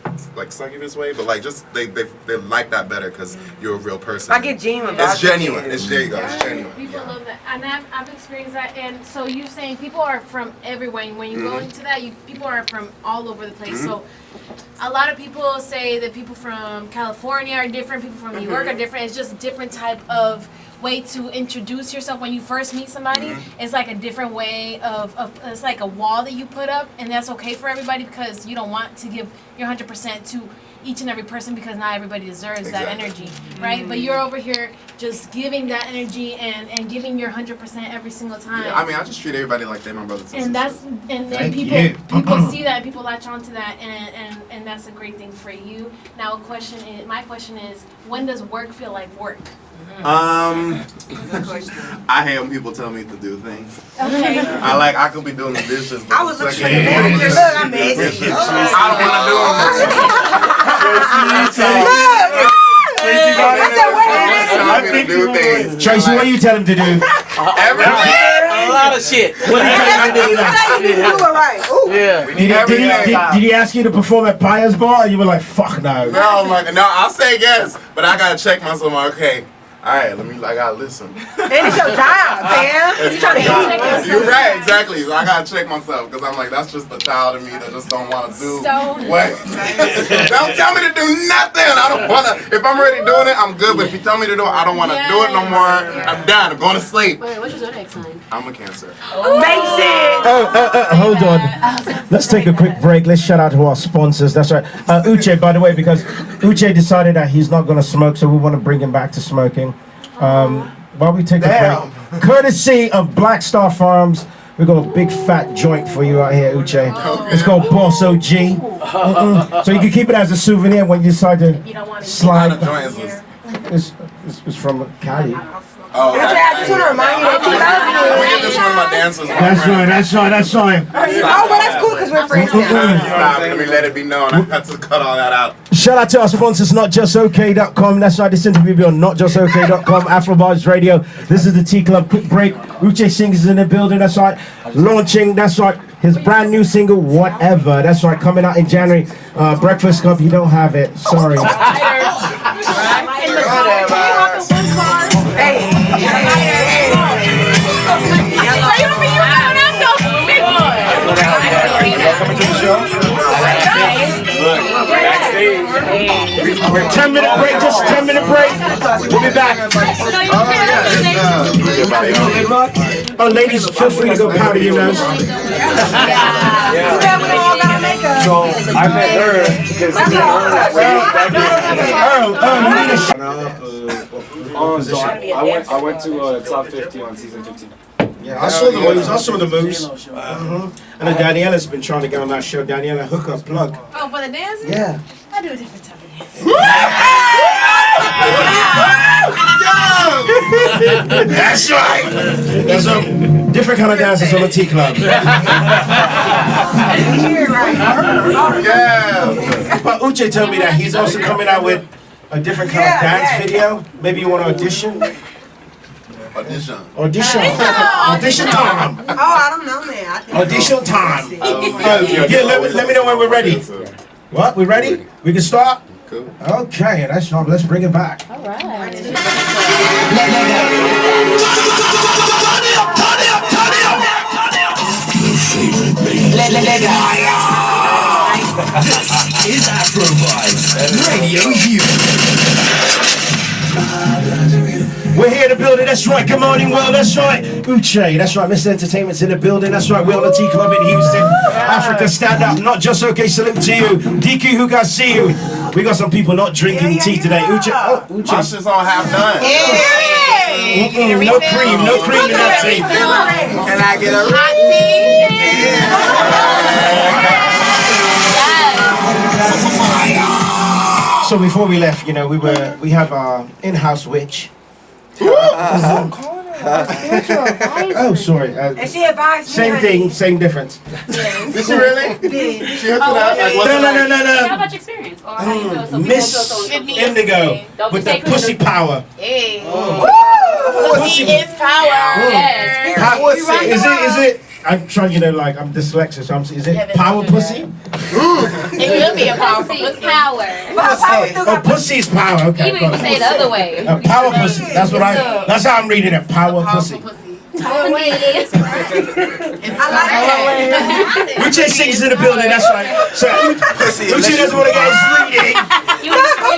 succubus way, but like just they like that better because you're a real person. I get genuine vibes It's genuine. from you. There you go. It's genuine. People love that, and I've experienced that. And so you're saying people are from everywhere. And when you go into that, people are from all over the place. So a lot of people say that people from California are different. People from New York are different. It's just a different type of way to introduce yourself when you first meet somebody. It's like a different way of it's like a wall that you put up, and that's okay for everybody because you don't want to give your 100% to each and every person because not everybody deserves that energy, right? But you're over here just giving that energy and giving your 100% every single time. Yeah, I mean, I just treat everybody like they're my brothers and And sisters. that's and then people see that, people latch onto that, and that's a great thing for you. Now, my question is, when does work feel like work? I hate when people tell me to do things. Okay. I could be doing the dishes, but I was looking second- at the manager. Look, I'm messy. I don't want to do them. Do things. Tracy, what do you tell him to do? Everything. A lot of shit. What do you tell him to do? Did he ask you to perform at Paya's bar? And you were like, fuck no. No, I'm like, no, I'll say yes, but I gotta check myself. I'm like, okay, Alright, I gotta listen. And it's your job, fam. You trying to You're right, exactly. So I gotta check myself because I'm like, that's just the child in me that just don't want to do what. Don't tell me to do nothing. I don't want to. If I'm already doing it, I'm good. But if you tell me to do it, I don't want to do it no more. I'm done. I'm going to sleep. Wait, what's your zodiac sign? I'm a Cancer. Makes sense. Hold on. Let's take a quick break. Let's shout out to our sponsors. That's right. Uche, by the way, because Uche decided that he's not going to smoke, so we want to bring him back to smoking. While we take a break, courtesy of Black Star Farms, we got a big fat joint for you out here, Uche. It's called Boss OG. So you can keep it as a souvenir when you decide to slide. What kind of joint is this? It's from Cali. Oh, Uche, I just want to remind you that you love we get this one of my dancers. That's right. Oh, well, that's cool because we're friends now. Stop. Let me let it be known. I had to cut all that out. Shout out to our sponsors, NotJustOK.com. That's right, this interview will be on NotJustOK.com, AfroBars Radio. This is the Tea Club Quick Break. Uche Sings is in the building, that's right. Launching, that's right, his brand new single, Whatever. That's right, coming out in January. Breakfast Club, you don't have it. Sorry. Coming to the show? 10-minute break, just 10-minute break. We'll be back. Oh, ladies, feel free to go powder your nose. So I met her because I went to top 50 on season 15. Yeah, I saw the moves. And then Daniela's been trying to get on that show. Daniela, hook up, plug. Oh, for the dancing? Yeah. I do a different type of dance. That's right. There's some different kind of dances on the Tea Club. Yeah. But Uche told me that he's also coming out with a different kind of dance video. Maybe you want to audition? Audition time. Oh, I don't know, man. Audition time. Yeah, let me know when we're ready. What? We ready? We can start? Cool. Okay, that's fine. Let's bring it back. All right. This is AfroVibes Radio We're here in the building, that's right. Good morning, world, that's right. Uche, that's right. Mr. Entertainment's in the building, that's right. We're on the Tea Club in Houston. Africa, stand up. Not just okay, salute to you. DQ, who can see you? We got some people not drinking tea today. Uche, Uche. My shit's all half done. No cream in that tea. Can I get a Hot tea? So before we left, you know, we have our in-house witch. Oh, sorry. And she advised me. Same thing, same difference. Did she really? She hooked it up? Like, How much experience? Or how you feel so Miss Indigo with the pussy power. Hey. Pussy is power. Yes. Is it? I'm trying, you know, like I'm dyslexic. So is it power pussy? It will be a powerful pussy. Power. Oh, pussy's power. Okay. Even if you say it the other way. Power pussy. That's how I'm reading it. Power pussy. Power is. I like that. Uche sings in the building. That's right. So Uche doesn't want to get his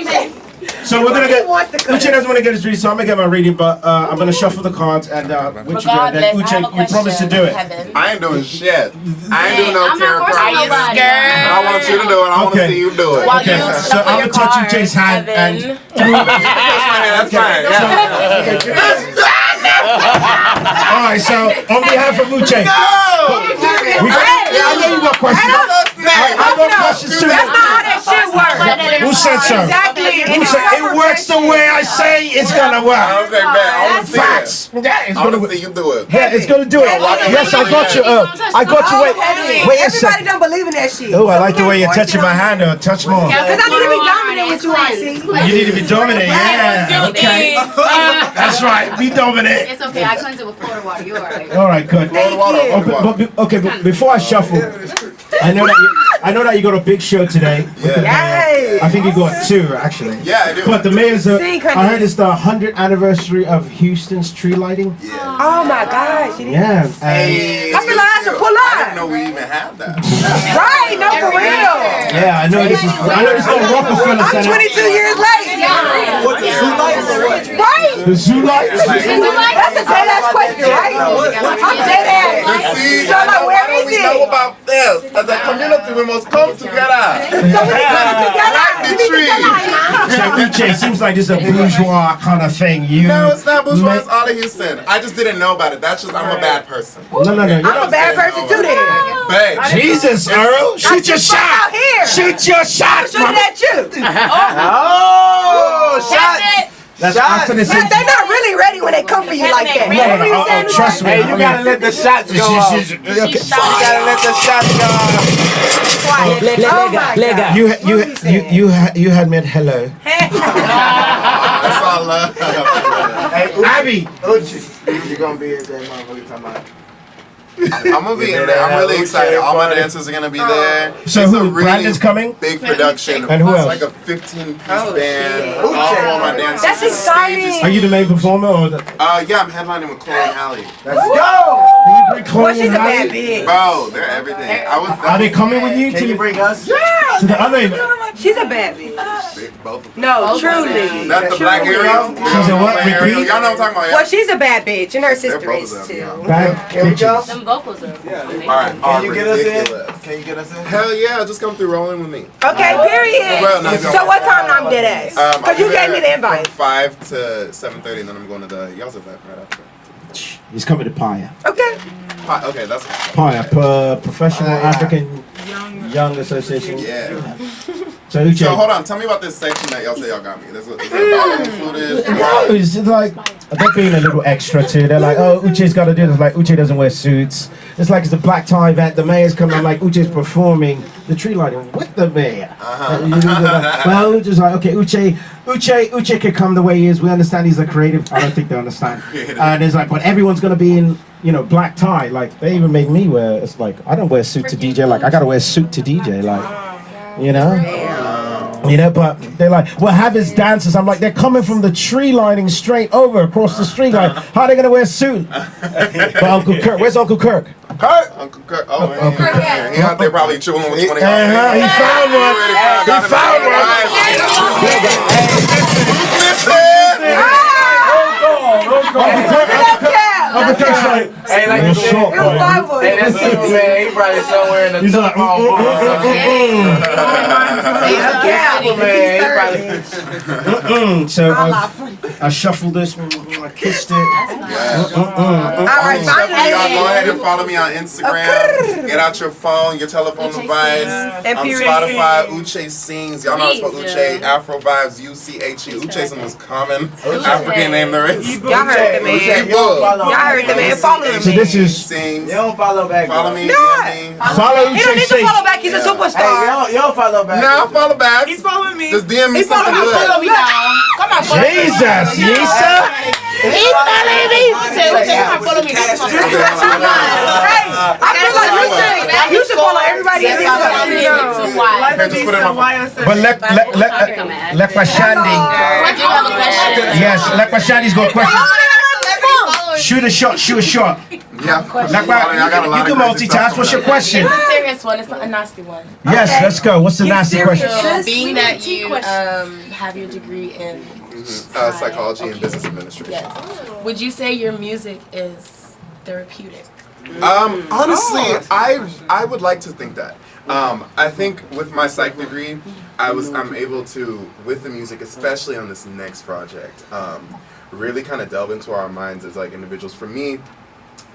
reading. So we're gonna get. Uche doesn't want to get his reading, so I'm gonna get my reading, but I'm gonna shuffle the cards and what you do. And then Uche, you promised to do it. I ain't doing shit. I ain't doing no tarot cards. Are you scared? I want you to do it. I want to see you do it. Okay. So I'm gonna touch Uche's hand and. That's fine. All right. So on behalf of Uche. I know you got questions. I got questions too. That's not how that shit works. Who said so? Exactly. Who said it works the way I say it's gonna work? Okay, man. I want to see Facts. it. Yeah, it's I gonna want to see you do it. Yeah, it's gonna do it. Yes, I got you. I got you. Wait a Everybody second. don't believe in that shit. Oh, I like the way you're touching my hand. Touch more. Because I need to be dominant with you, I see. You need to be dominant. Yeah. Okay. That's right. Be dominant. It's okay. I cleanse it with Florida water. You're alright. All right, good. Thank you. Okay, but before I shuffle, I know that I know that you got a big show today. Yes. I think you got 2 actually. Yeah, I do. But the mayor's, Sing, honey. I heard it's the 100th anniversary of Houston's tree lighting. Oh my gosh. Yeah. Hey, I feel like I should pull I didn't up. know we even had that. Right, no, for real. Yeah, I know this is not Rockefeller I'm Center. 22 years late. What's the zoo lights or what? Right? The zoo lights? That's a dead ass question, right? I'm dead ass. See, So like, where why is don't we know it? about this? As a community, we must come together. So we come together. Plant the tree. So Uche, it seems like this is a bourgeois kind of thing. You No, it's not bourgeois. It's all of Houston. I just didn't know about it. That's just I'm a bad person. No. I'm a bad person too then. Babe, Jesus, Earl, shoot your shot. Out here. Shoot your shot, Shoot it at you. Oh, That's it. That's Shots. after the They're not really ready when they come for you like that. No, trust me. Hey, you gotta let the shots go off. You gotta let the shots go off. You had me at hello. that's all love. Hey, Abby. Uche, you gonna be in that motherfucker talking about. I'm gonna be in there. I'm really excited. All my dancers are gonna be there. So It's who? a really Brandon's coming? big production. And who It's else? like a 15-piece Oh, band. shit. All of my dancers. That's The stage is exciting. Are you the main performer or the? Yeah, I'm headlining with Chloe and Halle. Let's go. Can you bring Chloe Well, she's and a bad Halle? bitch. Bro, they're everything. Are they coming with you Can you to bring us? to the other? She's a bad bitch. Both of them. No, truly. Not the black Ariel. She's a what? Repeat? Y'all know what I'm talking about, Well, yeah? she's a bad bitch, and her sister both is of them, too. Bad Can we go? bitches. Them vocals are. Alright, Can you get us ridiculous. in? Can you get us in? Hell yeah, just come through rolling with me. Okay, period. Well, no, So what time I'm dead ass? I'll Because be you gave me there the invite. From 5 to 7:30, and then I'm going to the Y'all's event right after. He's coming to Paya. Okay. Okay, that's Paya, Professional African Young Association. yeah. So Uche. So hold on, tell me about this section that y'all say y'all got me. Is there all included? No, it's just like they're being a little extra too. They're like, oh, Uche's got to do this. Like Uche doesn't wear suits. It's like it's a black tie event. The mayor's coming. Like Uche's performing the tree lighting with the mayor. Well, Uche's like, okay, Uche can come the way he is. We understand he's a creative. I don't think they understand. And it's like, but everyone's gonna be in, black tie. Like they even make me wear. It's like I don't wear suit to DJ. Like I gotta wear suit to DJ. Like. But they're like, we'll have his dancers. I'm like, they're coming from the tree lining straight over across the street. Like, how are they gonna wear a suit? But Uncle Kirk, where's Uncle Kirk? Uncle Kirk. Oh, man. He out there probably chewing with 20 He found one. He found Uncle Kirk's like, Hey, like real short, It was man. five boys. Hey, that's Superman. He probably somewhere in the He's like, So I shuffled this, I kissed it. All right, Y'all go finally. ahead and follow me on Instagram. Get out your phone, your telephone device. And On period. Spotify, Uche Sings. Y'all know how to spell Uche. Afro Vibes, UCHE. Uche's the most common African name there is. Y'all heard the man. Y'all heard the man. Follow him. So this is Sings. You don't follow back. Follow me. No. DM me. follow He don't Uche need to Sings. follow back. He's a Hey, superstar. you don't follow back. No, I'll follow back. He's following me. Just DM me something good. Follow me now. Come on, follow me. Jesus, Yisa. He's following me. Come on, follow me. Come on, follow me. Hey, I feel like you should follow everybody. Yes, follow me. Too wide. Here, just put it in my phone. But let Fashandi. I do have a question. Yes, let Fashandi's got a question. Shoot a shot. Yeah. Like, I got a lot you of can crazy stuff multitask. What's your coming up. question? It's a serious one. It's not a nasty one. Yes, let's go. What's the nasty question? So, being that you have your degree in Psychology and business administration. yes, would you say your music is therapeutic? Honestly, I would like to think that. I think with my psych degree, I'm able to, with the music, especially on this next project, really kind of delve into our minds as like individuals. For me,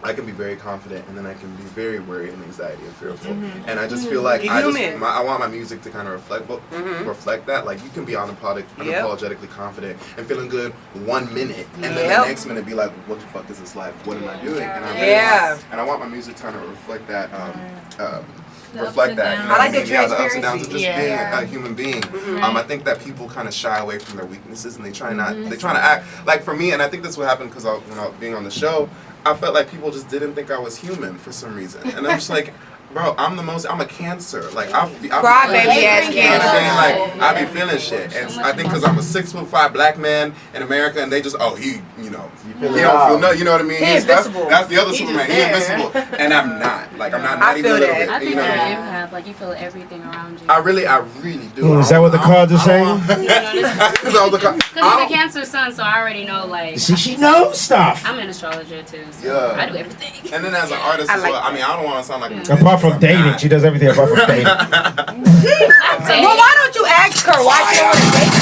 I can be very confident, and then I can be very worried and anxiety and fearful. And I just feel like I want my music to kind of reflect that. Like you can be unapologetically confident and feeling good 1 minute, and then the next minute be like, "What the fuck is this life? What am I doing?" And I want my music to kind of reflect that. Reflect that. You know I like what the mean? Yeah, the ups and downs of just transparency. being a human being. I think that people kind of shy away from their weaknesses, and they try to act like, for me, and I think this would happen because when I was being on the show, I felt like people just didn't think I was human for some reason, and I'm just like, bro, I'm a Cancer. Like, Cry baby ass you know what I'm saying? Cancer. Like, I be feeling shit. And I think because I'm a 6'5" black man in America, and they just, he don't feel no, you know what I mean? He invincible. That's the other Superman. He's invincible. And I'm not. Like, I'm not even a little bit. I think You know what I mean? you have, like, you feel everything around you. I really do. Is that what the cards are saying? Because he's a Cancer sun, so I already know, like... See, she knows stuff. I'm an astrologer, too, so I do everything. And then as an artist as well, I mean, I don't want to sound like a Apart from dating, she does everything apart from dating. Well, why don't you ask her why she wants to date you?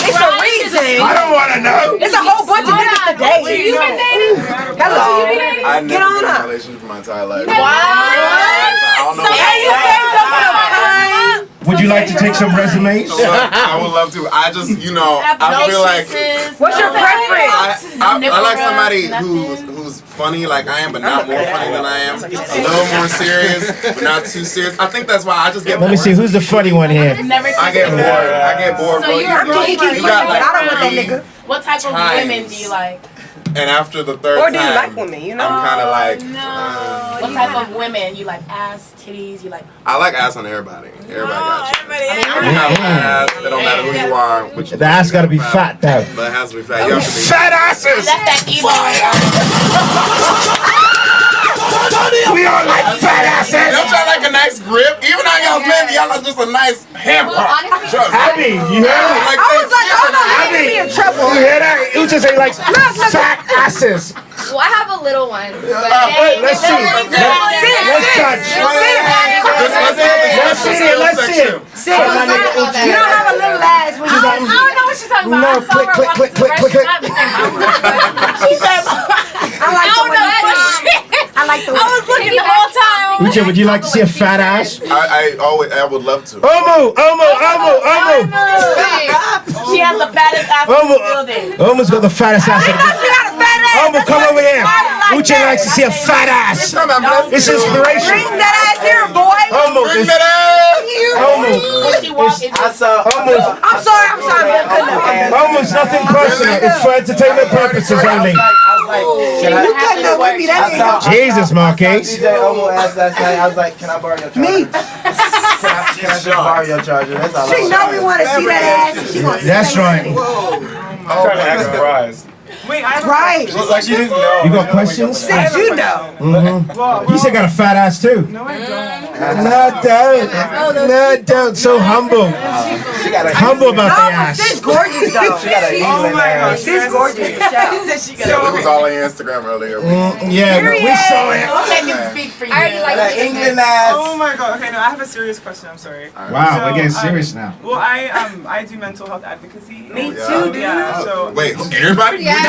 It's a reason. I don't want to know. It's a whole bunch of niggas to date. You been dating? Hello. I Get never on been in up. a relationship in my entire life. What? I don't know. Hey, you saved up for the time. Would you like to take some resumes? I would love to. I just, I feel like What's your preference? I like somebody who's funny like I am, but not more funny than I am. A little more serious, but not too serious. I think that's why I just get bored. Let me see, who's the funny one here? I get bored. So you're But I don't want that nigga. What type of women do you like? And after the third Or do you time, like women, you know? I'm kind of like, What type of women? You like ass, titties, you like... I like ass on everybody. Everybody got you. You have ass, it don't matter who you are. Which The ass gotta be fat though. But it has to be fat. You have to be Fat asses. That's that evil. We all like fat asses. Don't y'all like a nice grip? Even on y'all's men, y'all like just a nice hammer. Trust me. Abby, you hear me? Like I was like, oh no, I need to be in trouble. You hear that? Uche say like fat asses. Well, I have a little one. But Wait, let's see. Let's judge. Let's see it. Let's see it. Sis, you don't have a little ass when you I don't know what she's talking about. No, I saw her click, walk to the click. restaurant. She said, I like the way I like the way I was looking the whole time. Uche, would you like to see a fat ass? I would love to. Omo. She has the fattest ass in the building. Almost got the fattest ass. She got a fat ass. Omo, come over here. Uche likes to see a fat ass. It's inspiration. Bring that ass here, boy. Omo. Bring that ass. I saw. I'm sorry. I'm Almost nothing personal. It's for entertainment purposes only. You couldn't have with me that nigga. Jesus, Marquez. DJ Omo asked last night. I was like, "Can I borrow your charger?" Me. Can I just borrow your charger? That's all. She know we want to see that ass. She wants to That's say right. something. I'm trying to act surprised. Wait, I have a Right. It's like she didn't know. You got questions? Since you know. Mm-hmm. He said got a fat ass too. No, I don't. No, don't. So humble. She got a Humble about the No, ass. she's gorgeous though. She got a Oh my gosh. She's gorgeous. It was all on your Instagram earlier. Yeah, we saw it. I'll make him speak for you. I already like That the England ass. Oh my god. Okay, no, I have a serious question. I'm sorry. Wow, we're getting serious now. Well, I do mental health advocacy. Me yeah. too, dude. Yeah. So Wait, everybody? Yeah, I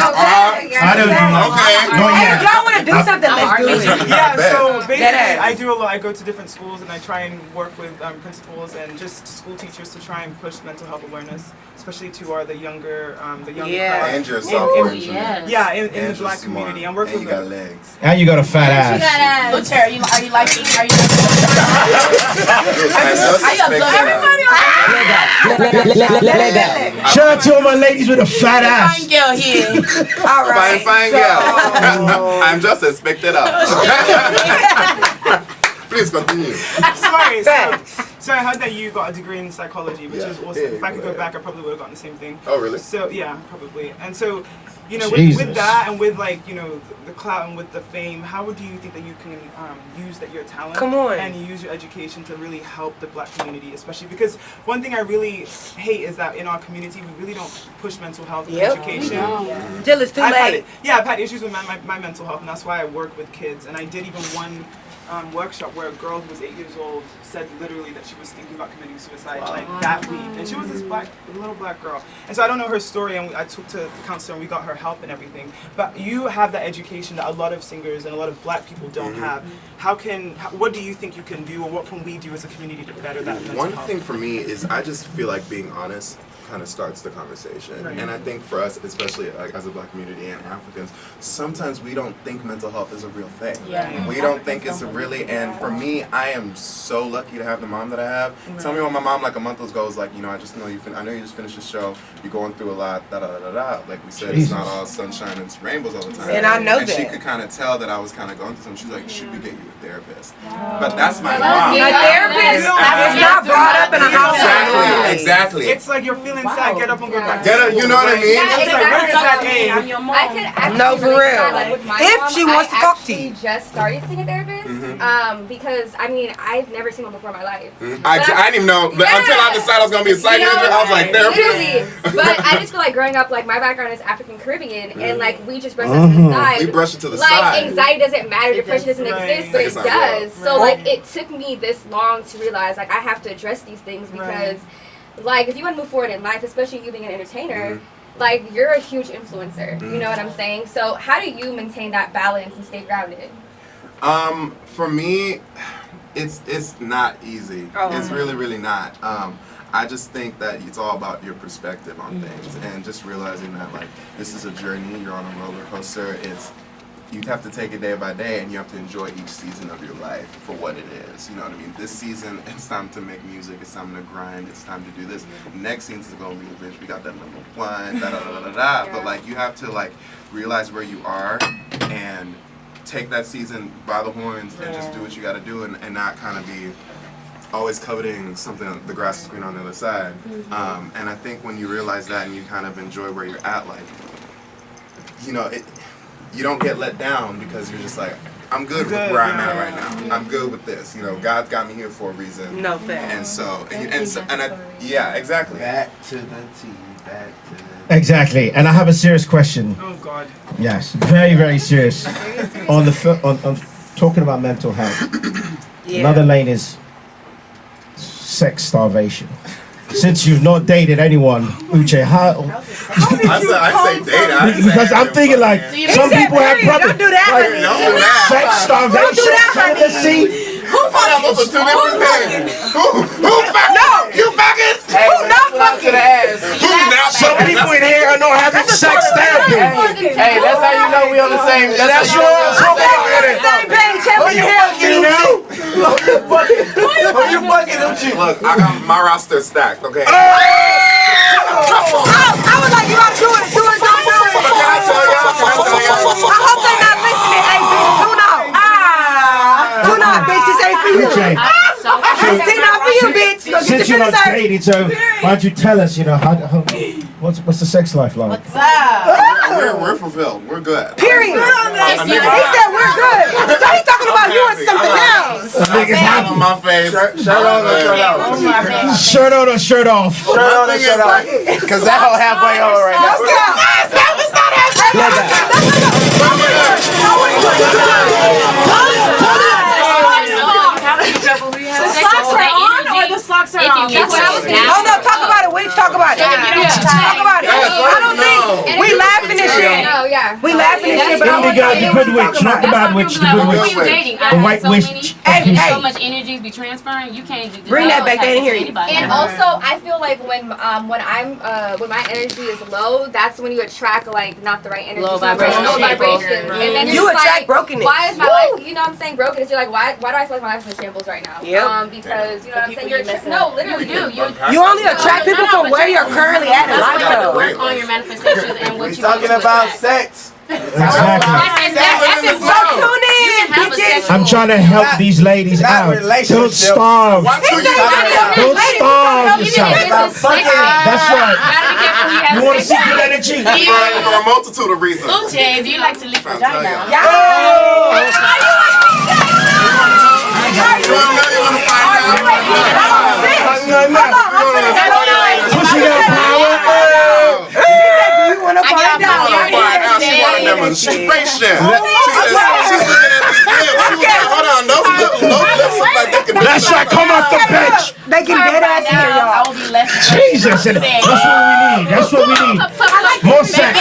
don't know. Okay. Not Hey, yet. if y'all want to do something, let's do it. yeah, so basically That I do a lot. I go to different schools and I try and work with principals and just school teachers to try and push mental health awareness, especially to the younger Yeah. And crowd. yourself. Yes. In the black community. I'm working And you got with legs. And you got a fat ass. Look, Terry, are you liking? Are you? Shout out to all my ladies with a fat ass. Fine girl here. All right. Fine girl. I'm just expected up. Please continue. Sorry, Facts. so I heard that you got a degree in psychology, which is awesome. Yeah, If I could go yeah. back, I probably would have gotten the same thing. Oh, really? So yeah, probably. And so, with Jesus. that and with the clout and with the fame, how do you think that you can use your talent Come on. and use your education to really help the black community, especially because one thing I really hate is that in our community we really don't push mental health and Yep. education. Till it's too late. I've had issues with my mental health, and that's why I work with kids. And I did even one workshop where a girl who was 8 years old said literally that she was thinking about committing suicide like that week, and she was this little black girl. And so I don't know her story, and I took to the counselor and we got her help and everything. But you have that education that a lot of singers and a lot of black people don't have. What do you think you can do, or what can we do as a community to better that mental One health? thing for me is I just feel like being honest. kind of starts the conversation. And I think for us, especially like as a Black community and Africans, sometimes we don't think mental health is a real thing. We don't think it's a really, and for me, I am so lucky to have the mom that I have. Tell me when my mom like a month ago was like, you know, I just know I know you just finished the show, you're going through a lot, like we said, it's not all sunshine and rainbows all the time. And I know and that. she could kind of tell that I was kind of going through something. She's like, should we get you a therapist? But that's my mom. A therapist is not brought up in a household. Exactly. It's like you're feeling sad, get up and go back. You know what I mean? It's like, where is that A? I could actually No, for real. like with my If mom, she wants to talk to you. I just started seeing a therapist because I mean I've never seen one before in my life. I didn't even know until I decided I was gonna be a psych major. I was like therapist. Literally. But I just feel like growing up, like my background is African Caribbean, and like we just brush it to the side. We brush it to the like, side. Like anxiety doesn't matter, depression doesn't exist, but it does. So like it took me this long to realize like I have to address these things because like if you want to move forward in life, especially you being an entertainer. Like, you're a huge influencer, you know what I'm saying? So how do you maintain that balance and stay grounded? For me, it's not easy. It's really, really not. I just think that it's all about your perspective on things and just realizing that, like, this is a journey, you're on a roller coaster. You have to take it day by day, and you have to enjoy each season of your life for what it is. You know what I mean? This season, it's time to make music. It's time to grind. It's time to do this. Next season is gonna be, bitch, we got that #1, da da da da da. But like, you have to like realize where you are and take that season by the horns and just do what you got to do, and not kind of be always coveting something. The grass is green on the other side. And I think when you realize that and you kind of enjoy where you're at, like, you know, you don't get let down because you're just like, I'm good with where I'm at right now. I'm good with this. You know, God's got me here for a reason. No fair. And so, yeah, exactly. Back to the T, back to the Exactly. And I have a serious question. Oh God. Yes, very, very serious. on talking about mental health. Another lane is sex starvation. Since you've not dated anyone, Uche, how? I say date. Because I'm thinking like some people have problems. Don't do that. Don't do that. Sex starvation. Who fucking? Those are two different things. Who fucking? No. You fucking? Who not fucking? Some people in here are not having sex therapy. Hey, that's how you know we on the same. That's yours. Same page. What the hell, You know? Who you fucking Uche? Look, I got my roster stacked. Okay. I was like, you gotta do it. Do it. I hope they're not listening. Hey, bitch, tune out. Tune out, bitch. This ain't for you. Uche, This ain't not for you, bitch. Go get since your you're not dessert. dating, so why don't you tell us, you know, what's the sex life like? What's up? We're fulfilled. We're good. Period. He said we're good. So he's talking about you and something else. I think it's Hat on happening. my face. Shirt on or shirt off? Shirt on or shirt off? Shirt on or shirt off? Because that whole halfway over right now. The socks are on. Oh no, talk about it. Wait, talk about it. Talk about it. I don't think we laughing and shit. No, yeah. We laughing and shit, but I The good witch, not the bad witch. The good Who are witch. you dating? The white witch. So much energy be transferring. You can't do Bring that back. They didn't hear you. And also, I feel like when my energy is low, that's when you attract like not the right energy. Low vibrations. Low vibrations. And then You you're just attract like, brokenness. why is my life? You know what I'm saying? Brokenness. You're like, why do I feel like my life is in shambles right now? Yep. Because you know what I'm saying. No, literally. You only attract people from where you're currently at in life, That's why you have to though. work on your manifestations and what We you want talking to about attract. sex. Exactly. That's So tune in, have a bitches. I'm trying to help these ladies not out. relationship. Don't starve. He said, Don't starve yourself. That's right. You want to see good energy? For a multitude of reasons. Uche, do you like to lick vagina? You want to find Pussy got power. You want to find out? She want a demonstration. She's looking at these lips. She was like, hold on, those lips look like they can do That's right. Come off the bench. They can dead ass here, I y'all. will be less. Jesus, and that's what we need. That's what we need. More sex.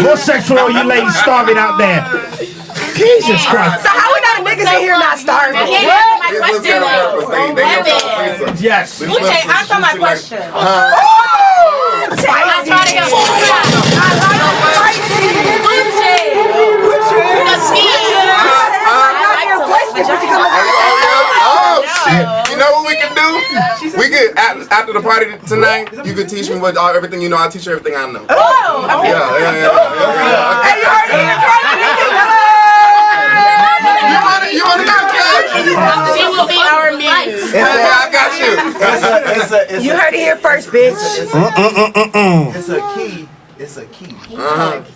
More sex for all you ladies starving out there. Jesus Christ. So how we got niggas in here not starving? My question They Yes. Uche, answer my question. Oh shit! You know what we can do? We could after the party tonight. You could teach me everything you know. I'll teach you everything I know. Oh, Yeah. Hey, you heard it? You want to go, Judge? She will be our muse. I got you. You heard it here first, bitch. It's a key. It's a key.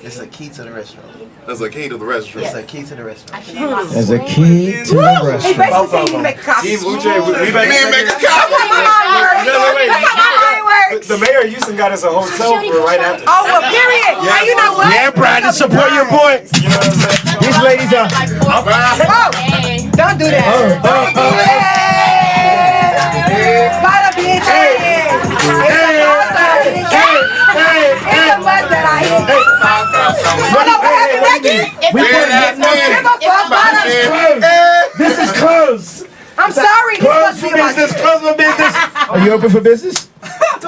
It's a key to the restaurant. There's a key to the restaurant. It's a key to the restaurant. There's a key to the He restaurant. basically saying you make a copy. Team Uche, we Me and make a That's how my mind works. The mayor of Houston got us a hotel for right after. Oh, well, period. Yeah. And you know what? Yeah, Brandon, support your boy. You know what I'm saying? These ladies are. Oh, don't do that. Don't do that. Bada bitch. It's a buzz that I hit. What happened, Becky? This is closed. I'm sorry. Closed for business. Closed for business. Are you open for business? She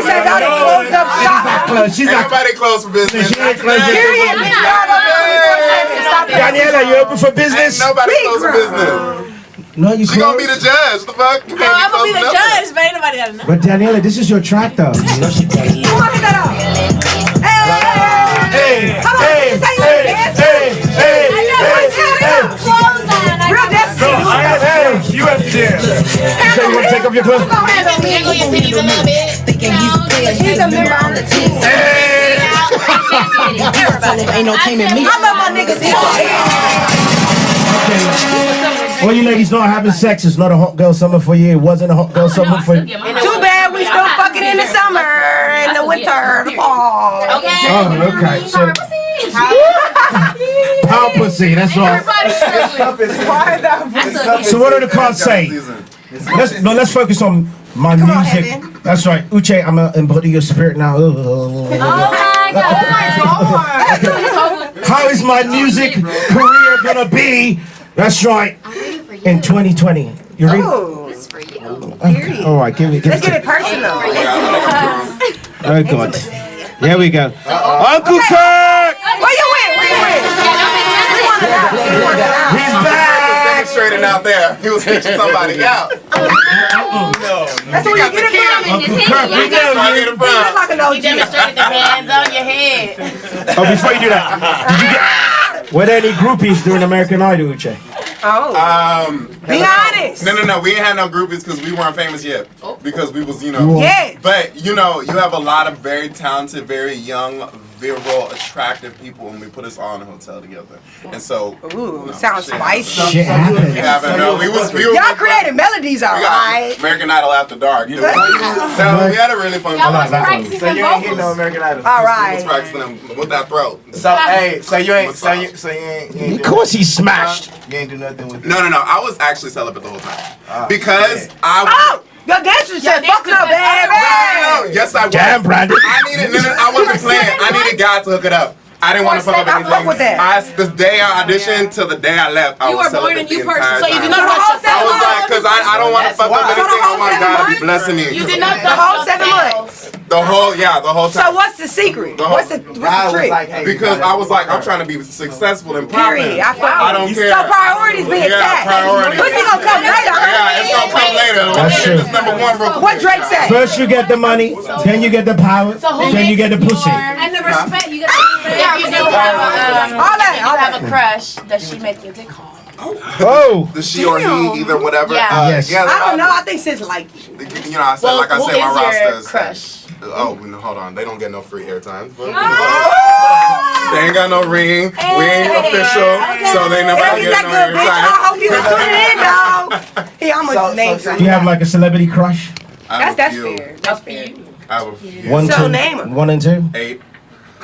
said y'all done closed up shop. She's not. Everybody closed for business. She ain't closed. Period. Bitch, y'all open for business. Daniela, you open for business? Nobody closed for business. No, you She gonna be the judge. The fuck? You can't I'm gonna be close the nothing. judge, but ain't nobody got to know. But Daniela, this is your track though. Who wanted that up? Hey, Come on, hey, say you hey, dance. hey, hey, Real destiny. hey. You have to dance. So you want to take off your clothes? Jiggle your titties a little bit. She's a member on the team. Ain't no team in me. I love my niggas. All you ladies know having sex is not a hot girl summer for you. It wasn't a hot girl summer for you. Too bad we still fucking in the summer, in the winter, the fall. Okay. Oh, okay. So, power pussy, that's all. So what do the cards say? Let's focus on my music. Heaven. That's right. Uche, I'm gonna embody your spirit now. Oh my God. How is my music career gonna be? That's right. In 2020. You ready? Ooh. Okay. All right, give Let's it. get it personal. Oh God. Here we go. Uncle Kirk. Where you went? He's back. Demonstrating out there. He was teaching somebody out. That's where you get it from. Uncle Kirk, we know That's where I you. get it He look from. like an OG. Demonstrate the hands on your head. Oh, before you do that, did you get? Were there any groupies during American Idol, Uche? Oh. Be honest. No. We ain't had no groupies because we weren't famous yet. Because we was, you know. Yes. But, you know, you have a lot of very talented, very young, virile, attractive people, and we put us all in a hotel together. And so. Ooh, sounds spicy. Shit happened. We haven't, no, we were Y'all created melodies, all we got right. American Idol After Dark. You know, so we had a really fun time. So you ain't hitting no American Idol. All We was right. practicing them with that throat. So hey, so you ain't Of course he smashed. You ain't do nothing with it. No. I was actually celibate the whole time. Because yeah. I. Oh, your dancer said, fuck up, baby. No, yes, I was. Damn, Brandon. I needed. No, I wasn't playing. I needed God to hook it up. I didn't want to fuck up I fuck with anything. that. The day I auditioned till the day I left, I You was were born a celibate new the person, entire so you time. did not watch I was yourself. like, because I don't want to fuck up anything. I want God to be blessing me. You did not The whole 7 months. The whole So time. what's the secret? The whole- What's the trick? Because I was like, I'm trying to be successful and Period. popping. I don't care. So priorities being Yeah, attacked. priorities. Pussy gonna come later. Yeah, it's gonna come later. That's true. It's number one, real quick. What Drake say? First you get the money, then you get the power, then you get the pussy. And the respect, you gotta If you do have All that, all a that. crush, does she make your dick hard? Oh. The she or he, either whatever. Yeah. Yes. Yeah, I don't know. I think sis like you. You know, I said, like I who said, my is your rosters. crush? Oh, no, hold on. They don't get no free airtime. They ain't got no ring. We ain't official, so they never It'll be get that no good, bitch. I airtime. hope you was tuning in, dog. Hey, I'm a name drop. Do you have like a celebrity crush? That's fair. That's fair. I have a few. One, So two, name 'em. 1 and 2. 8.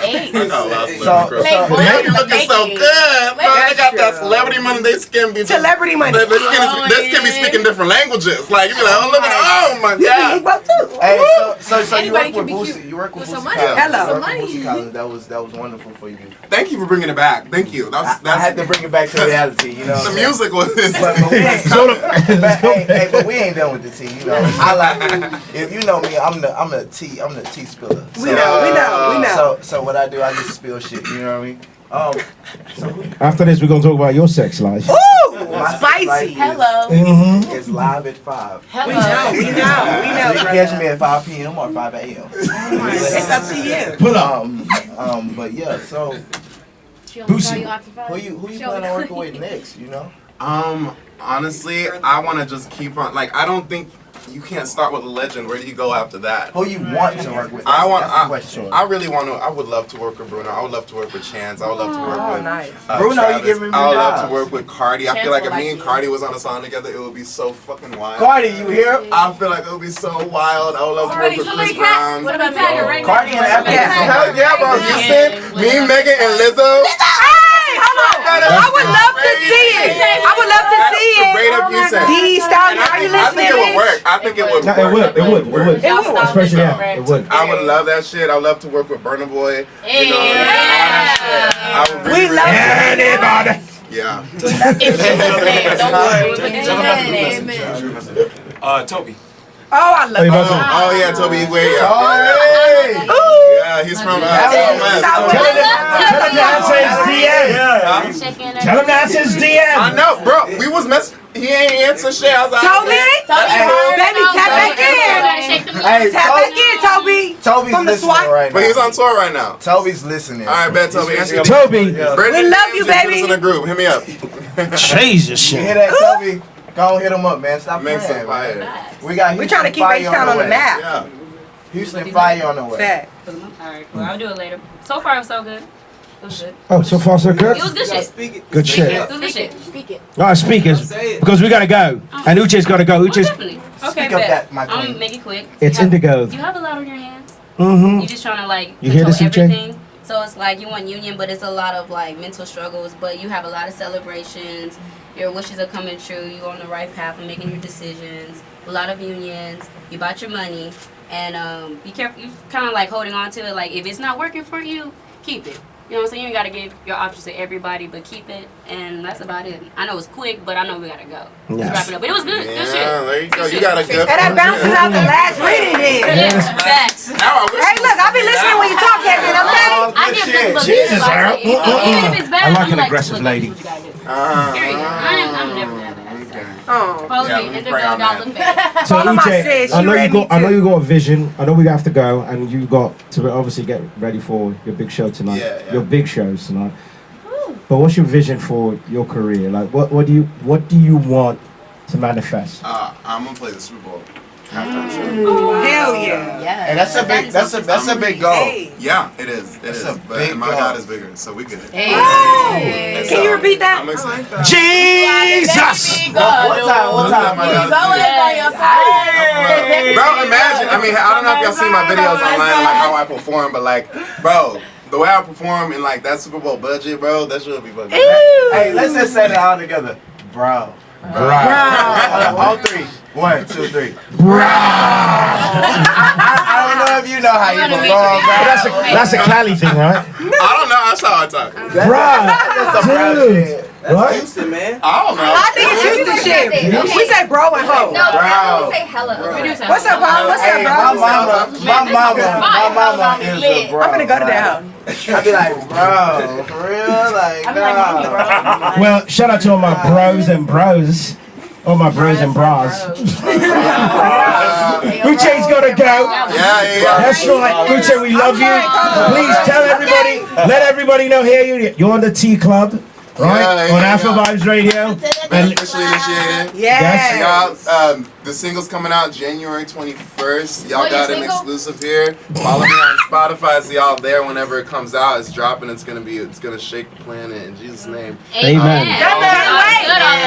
8. I got a lot of So- celebrity so- crushes. They be looking so good, bro. They got that celebrity money. They skin be Celebrity money. They skin be speaking different languages. Like you be like, oh look at oh my You god. can both too. Hey, so you Anybody work can with be Boosie. cute You work with with some Boosie money. Collins. Hello. You work with Boosie Collins. That was wonderful for you. Thank you for bringing it back. Thank you. I had to bring it back to reality. You know. The music was. But we ain't, but we ain't done with the tea. You know, I like. If you know me, I'm the tea spiller. We know. So what I do, I just spill shit. You know what I mean? After this, we're gonna talk about your sex life. Spicy. Hello. It's live at 5. Hello. We know. You can catch me at 5 p.m. or 5 a.m. It's up to you. Pull up. But yeah, so She only saw Boosie. you after 5. who you plan on working with next? You know? Honestly, I want to just keep on. Like, I don't think you can't start with a legend. Where do you go after that? Who you want to work with? I really want to. I would love to work with Bruno. I would love to work with Chance. I would love to work with nice. Bruno, Travis. you giving me I would love jobs. to work with Cardi. I Chance feel like will if me like and you. Cardi was on a song together, it would be so fucking wild. Cardi, you here? I feel like it would be so wild. I would love to work with Chris Brown. What about Tiger right Cardi and Apple. Hell yeah, bro. Houston, me, Megan, and Lizzo. I would love to see it. I would love to see it. Straight up Houston. D Stallion, are you I think listening? it would work. I think it would No, work. it would. It would. Especially it would. I would love that shit. I would love to work with Burna Boy. Hey. You know, all that shit. I would We really, love Anybody. Yeah. Don't worry. We'll put the Amen. Toby. Oh, I love it. Oh yeah, Toby. Wait, yeah. Yeah, he's from Tell him that says DM. Tell him that says DM. I know, bro. We was he ain't answer shit. I was like, Toby, baby, tap back in. Hey, Tap back in, Toby. Toby's From the listening SWAT. right now. But he's on tour right now. Toby's listening. All right, bet Toby. Answer Toby. Brandon, We love you, just put baby. us in the group. Hit me up. Jesus You hear shit. that, Toby? Go hit him up, man. Stop Make playing, some man. fire. We got We're trying to keep Fire H-Town on the way. map. Yeah. Houston Fire on the way. Fact. Alright, well, I'll do it later. So far, it was so good. It was good. Oh, so far so good. It was good shit. Good shit. It was good shit. Speak it. All right, speakers, because we gotta go, and Uche's gotta go. Oh, Uche's. definitely. Okay, Speak up bet. that, my I'm queen. gonna make it quick. It's You have- indigo. You have a lot on your hands. Mm-hmm. You just trying to like You hear control this, Uche? everything. So it's like you want union, but it's a lot of like mental struggles. But you have a lot of celebrations. Your wishes are coming true. You're on the right path of making your decisions. A lot of unions. You bought your money, and be careful. You kind of like holding on to it. Like if it's not working for you, keep it. You know what I'm saying? You ain't gotta give your options to everybody, but keep it, and that's about it. I know it's quick, but I know we gotta go. Yeah. Let's wrap it up. But it was good. Good shit. Yeah, there you go. Good You shit. got a good. And that bounces out the last reading then. Yeah, facts. Now I wish Hey, look, I be listening when you talk, Kevin, okay? I give them the Jesus, like, Harold. even if it's bad, I like I'm an aggressive look, lady. What you gotta do. Period. I'm never that bad. Oh. Follow Yeah, me, let me Indigo pray on that. Dollar Fair. So Follow my sis, Uche, I she know you ready got. I know too. you got a vision. I know we have to go, and you got to obviously get ready for your big show tonight. Yeah, yeah. Your big shows tonight. But what's your vision for your career? Like, what do you want to manifest? I'm gonna play the Super Bowl. Halftime show. Hell yeah. Yeah. And that's a big goal. Hey. Yeah, it is. It That's is. a But big my goal. God is bigger, so we good. Hey. And Can you repeat that? I'm excited. Jesus! What time? My God is bigger. Bro, imagine. I mean, I don't know if y'all see my videos online, like how I perform, but like, bro, the way I perform in like that Super Bowl budget, bro, that should be fucking. Hey, let's just say that all together. Bro. All three. 1, 2, 3. I don't know if you know how you perform, bro. That's a Cali thing, right? I don't know. That's how I talk. Bruh, dude. What? Houston, man. I don't know. I think it's Houston shit. We say bro and ho. No, Bro. we say hello. What's up, Paul? What's Hey, up, my bro? mama is a bro. I'm finna go to that house. I be like, bro, for real, like, nah. Well, shout out to all my bros and bros. All my bros and bras. Uche's gotta go. Yeah. That's right, Uche, we love you. Please tell everybody, let everybody know here you're on the T Club, right? Yeah, on yeah. Afro Vibes Radio. And Officially initiated. Yes. Y'all, the single's coming out January 21st. Y'all What, got your an single? exclusive here. Follow me on Spotify so y'all there whenever it comes out. It's dropping. It's gonna shake the planet in Jesus' name. Amen. Good all the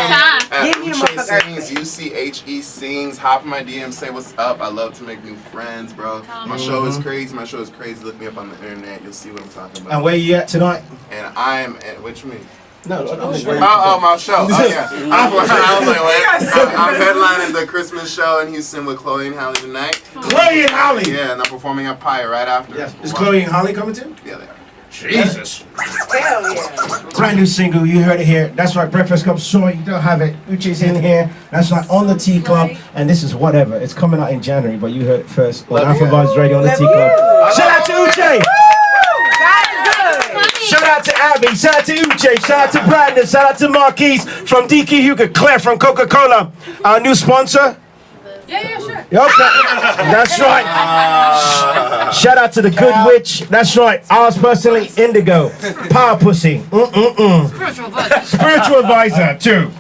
time. At Give me the Uche motherfucker. Sings, UCHE Sings. Hop in my DM, say what's up. I love to make new friends, bro. My show is crazy. My show is crazy. Look me up on the internet. You'll see what I'm talking about. And where you at tonight? And I'm at, what you mean? No, Oh, my show. Oh, yeah. I was like, wait. I'm headlining the Christmas show in Houston with Chloe and Halle tonight. Chloe and Holly. Yeah, and I'm performing at Pie right after. Yes. Is Chloe and Holly coming too? Yeah, they are. Jesus. Hell yeah. Brand new single, you heard it here. That's right, Breakfast Club. Sorry, you don't have it. Uche's in here. That's right, on the T Club. And this is whatever. It's coming out in January, but you heard it first on Afro Vibes Radio on the T Club. Shout out to Uche. God is good. Shout Shout out to Abby, shout out to Uche, shout out to Brandon, shout out to Marquise from DK Hugo, Claire from Coca-Cola, our new sponsor. Yeah, sure. Okay, that's right. Shout out to the Good Witch. That's right. Ours personally, Indigo, Power Pussy. Spiritual advisor too.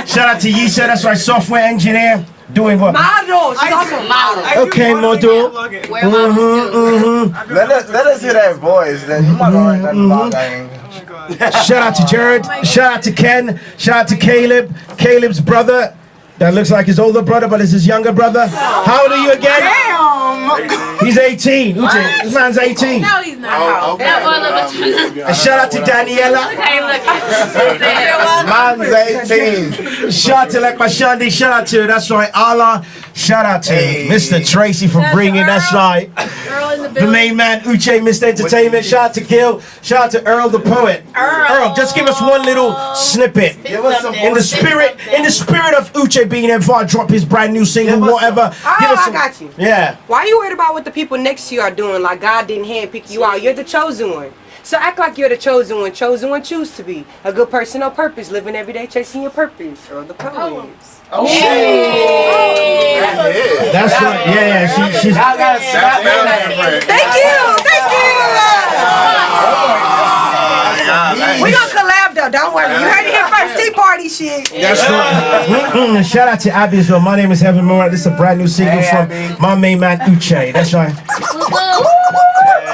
Shout out to Yisha. That's right. Software engineer. Doing what? Model. She's also model. Okay, model. We're models too. Let us hear that voice. Then you might know that vlog. Shout out to Jared. Shout out to Ken. Shout out to Caleb. Caleb's brother. That looks like his older brother, but it's his younger brother. How old are you again? Damn! He's 18. Uche, this man's 18. No, he's not. Oh, okay. And shout out to Daniela. Hey, look. Mine's 18. Shout out to like my Shandi. Shout out to, that's right, Allah. Shout out to Mr. Tracy for bringing, that's right. Earl in the The building. main man, Uche, Mr. Entertainment. Shout out to Gil. Shout out to Earl the poet. Earl, just give us one little snippet. Give us some In the spirit of Uche being there before I drop his brand new single, whatever. Give us I some, got you. yeah. Why are you worried about what the people next to you are doing? Like God didn't handpick you out. You're the chosen one. So act like you're the chosen one. Chosen one, choose to be a good person on purpose, living every day, chasing your purpose. Or the poems. Oh, That's right. Yeah. She's. Thank you. We gonna collab though. Don't worry. You heard it here first. Tea party shit. That's right. Shout out to Abby as well. My name is Heaven Moore. This is a brand new single from my main man Uche. That's right.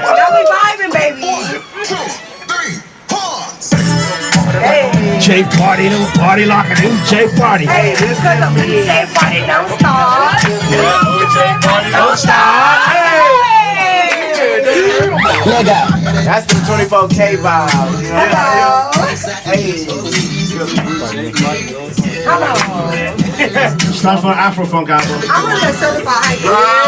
Now we vibing, baby. 1, 2, 3, pause. J party, new party locking, Uche party. Hey, this is the DJ party. Don't stop. Don't stop. That's the 24K vibe. Hello. Hey. Hello. It's time for an Afro funk album. I'm really a certified hype.